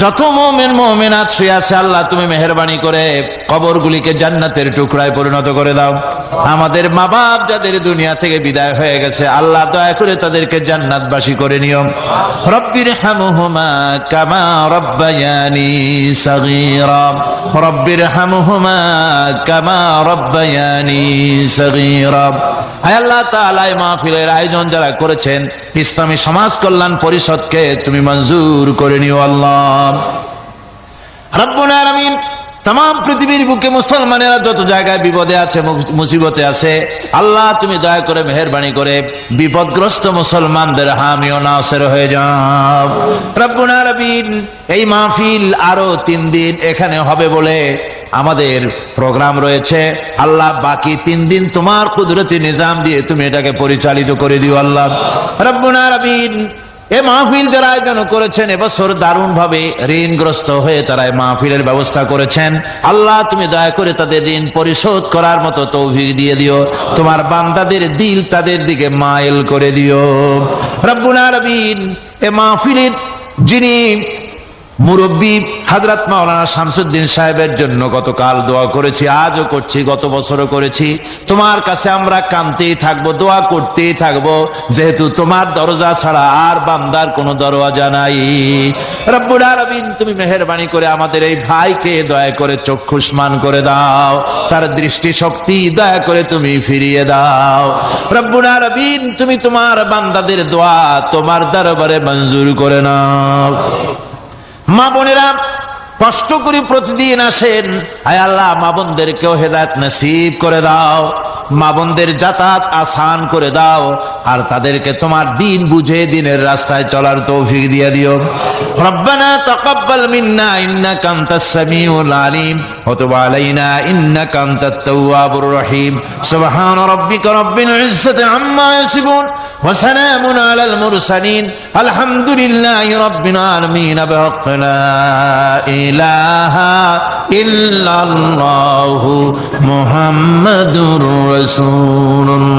যত মুমিন মুমিনাত শুয়ে আছে, আল্লাহ তুমি মেহেরবানি করে কবরগুলিকে জান্নাতের টুকরায় পরিণত করে দাও। আমাদের মা বাপ যাদের দুনিয়া থেকে বিদায় হয়ে গেছে, আল্লাহ দয়া করে তাদেরকে জান্নাতবাসী করে নিও। রব্বির হামহুমা কামা রব্বায়ানি সগীরা, রব্বির হামহুমা কামা রব্বায়ানি সগীরা। হায় আল্লাহ তাআলা, এই মাহফিলের আয়োজন যারা করেছেন, ইসলামী সমাজ কল্যাণ পরিষদকে তুমি মঞ্জুর করে নিও আল্লাহ রাব্বুল আলামিন। तमाम পৃথিবীর বুকে মুসলমানেরা যত জায়গায় বিপদে আছে, মুসিবতে আছে, আল্লাহ তুমি দয়া করে মেহেরবানি করে বিপদগ্রস্ত মুসলমানদের হামি ও নাসির হয়ে যাও রব্বুল আলামিন। এই মাহফিল আরো 3 দিন এখানে হবে বলে আমাদের প্রোগ্রাম রয়েছে, আল্লাহ বাকি 3 দিন তোমার কুদরতি নিজাম দিয়ে তুমি এটাকে পরিচালিত করে দিও আল্লাহ রব্বুল আলামিন। এ মাহফিল যারা আয়োজন করেছেন, এবছর দারুণ ভাবে ঋণগ্রস্ত হয়ে তারা মাহফিলের ব্যবস্থা করেছেন, আল্লাহ তুমি দয়া করে তাদের ঋণ পরিশোধ করার মতো তৌফিক দিয়ে দিও। তোমার বান্দাদের দিল তাদের দিকে মাইল করে দিও রব্বুল আলামিন। এ মাহফিলের যিনি মুরব্বী হযরত মাওলানা শামসুদ্দিন সাহেবের জন্য গতকাল দোয়া করেছি, আজও করছি, গত বছরও করেছি। তোমার কাছে আমরা কাঁদতেই থাকবো, দোয়া করতেই থাকবো, যেহেতু তোমার দরজা ছাড়া আর বান্দার কোনো দরওয়াজা নাই। রব্বুল আলামিন তুমি মেহেরবানি করে আমাদের এই ভাইকে দয়া করে চক্ষুষ্মান করে দাও, তার দৃষ্টি শক্তি দয়া করে তুমি ফিরিয়ে দাও। রব্বুল আলামিন তুমি তোমার বান্দাদের দোয়া তোমার দরবারে মঞ্জুর করে নাও। মা বোনেরা কষ্ট করে প্রতিদিন আসেন, আয় আল্লাহ মা বোনদেরকেও হেদায়েত নসিব করে দাও, মা বোনদের যাতায়াত আসান করে দাও, আর তাদেরকে তোমার দিন বুঝে দিনের রাস্তায় চলার তৌফিক দিয়ে দিও। রব্বানা তাকাব্বাল মিন্না ইন্নাকা আনতাস সামিউল আলিম ওয়া তুব আলাইনা ইন্নাকা আনতাত তাওয়াবুর রহিম। সুবহান রাব্বিকা রাব্বিল ইজ্জাতি আম্মা ইয়াসিফুন وسلام على المرسلين الحمد لله رب العالمين بحق لا إله إلا الله محمد رسول الله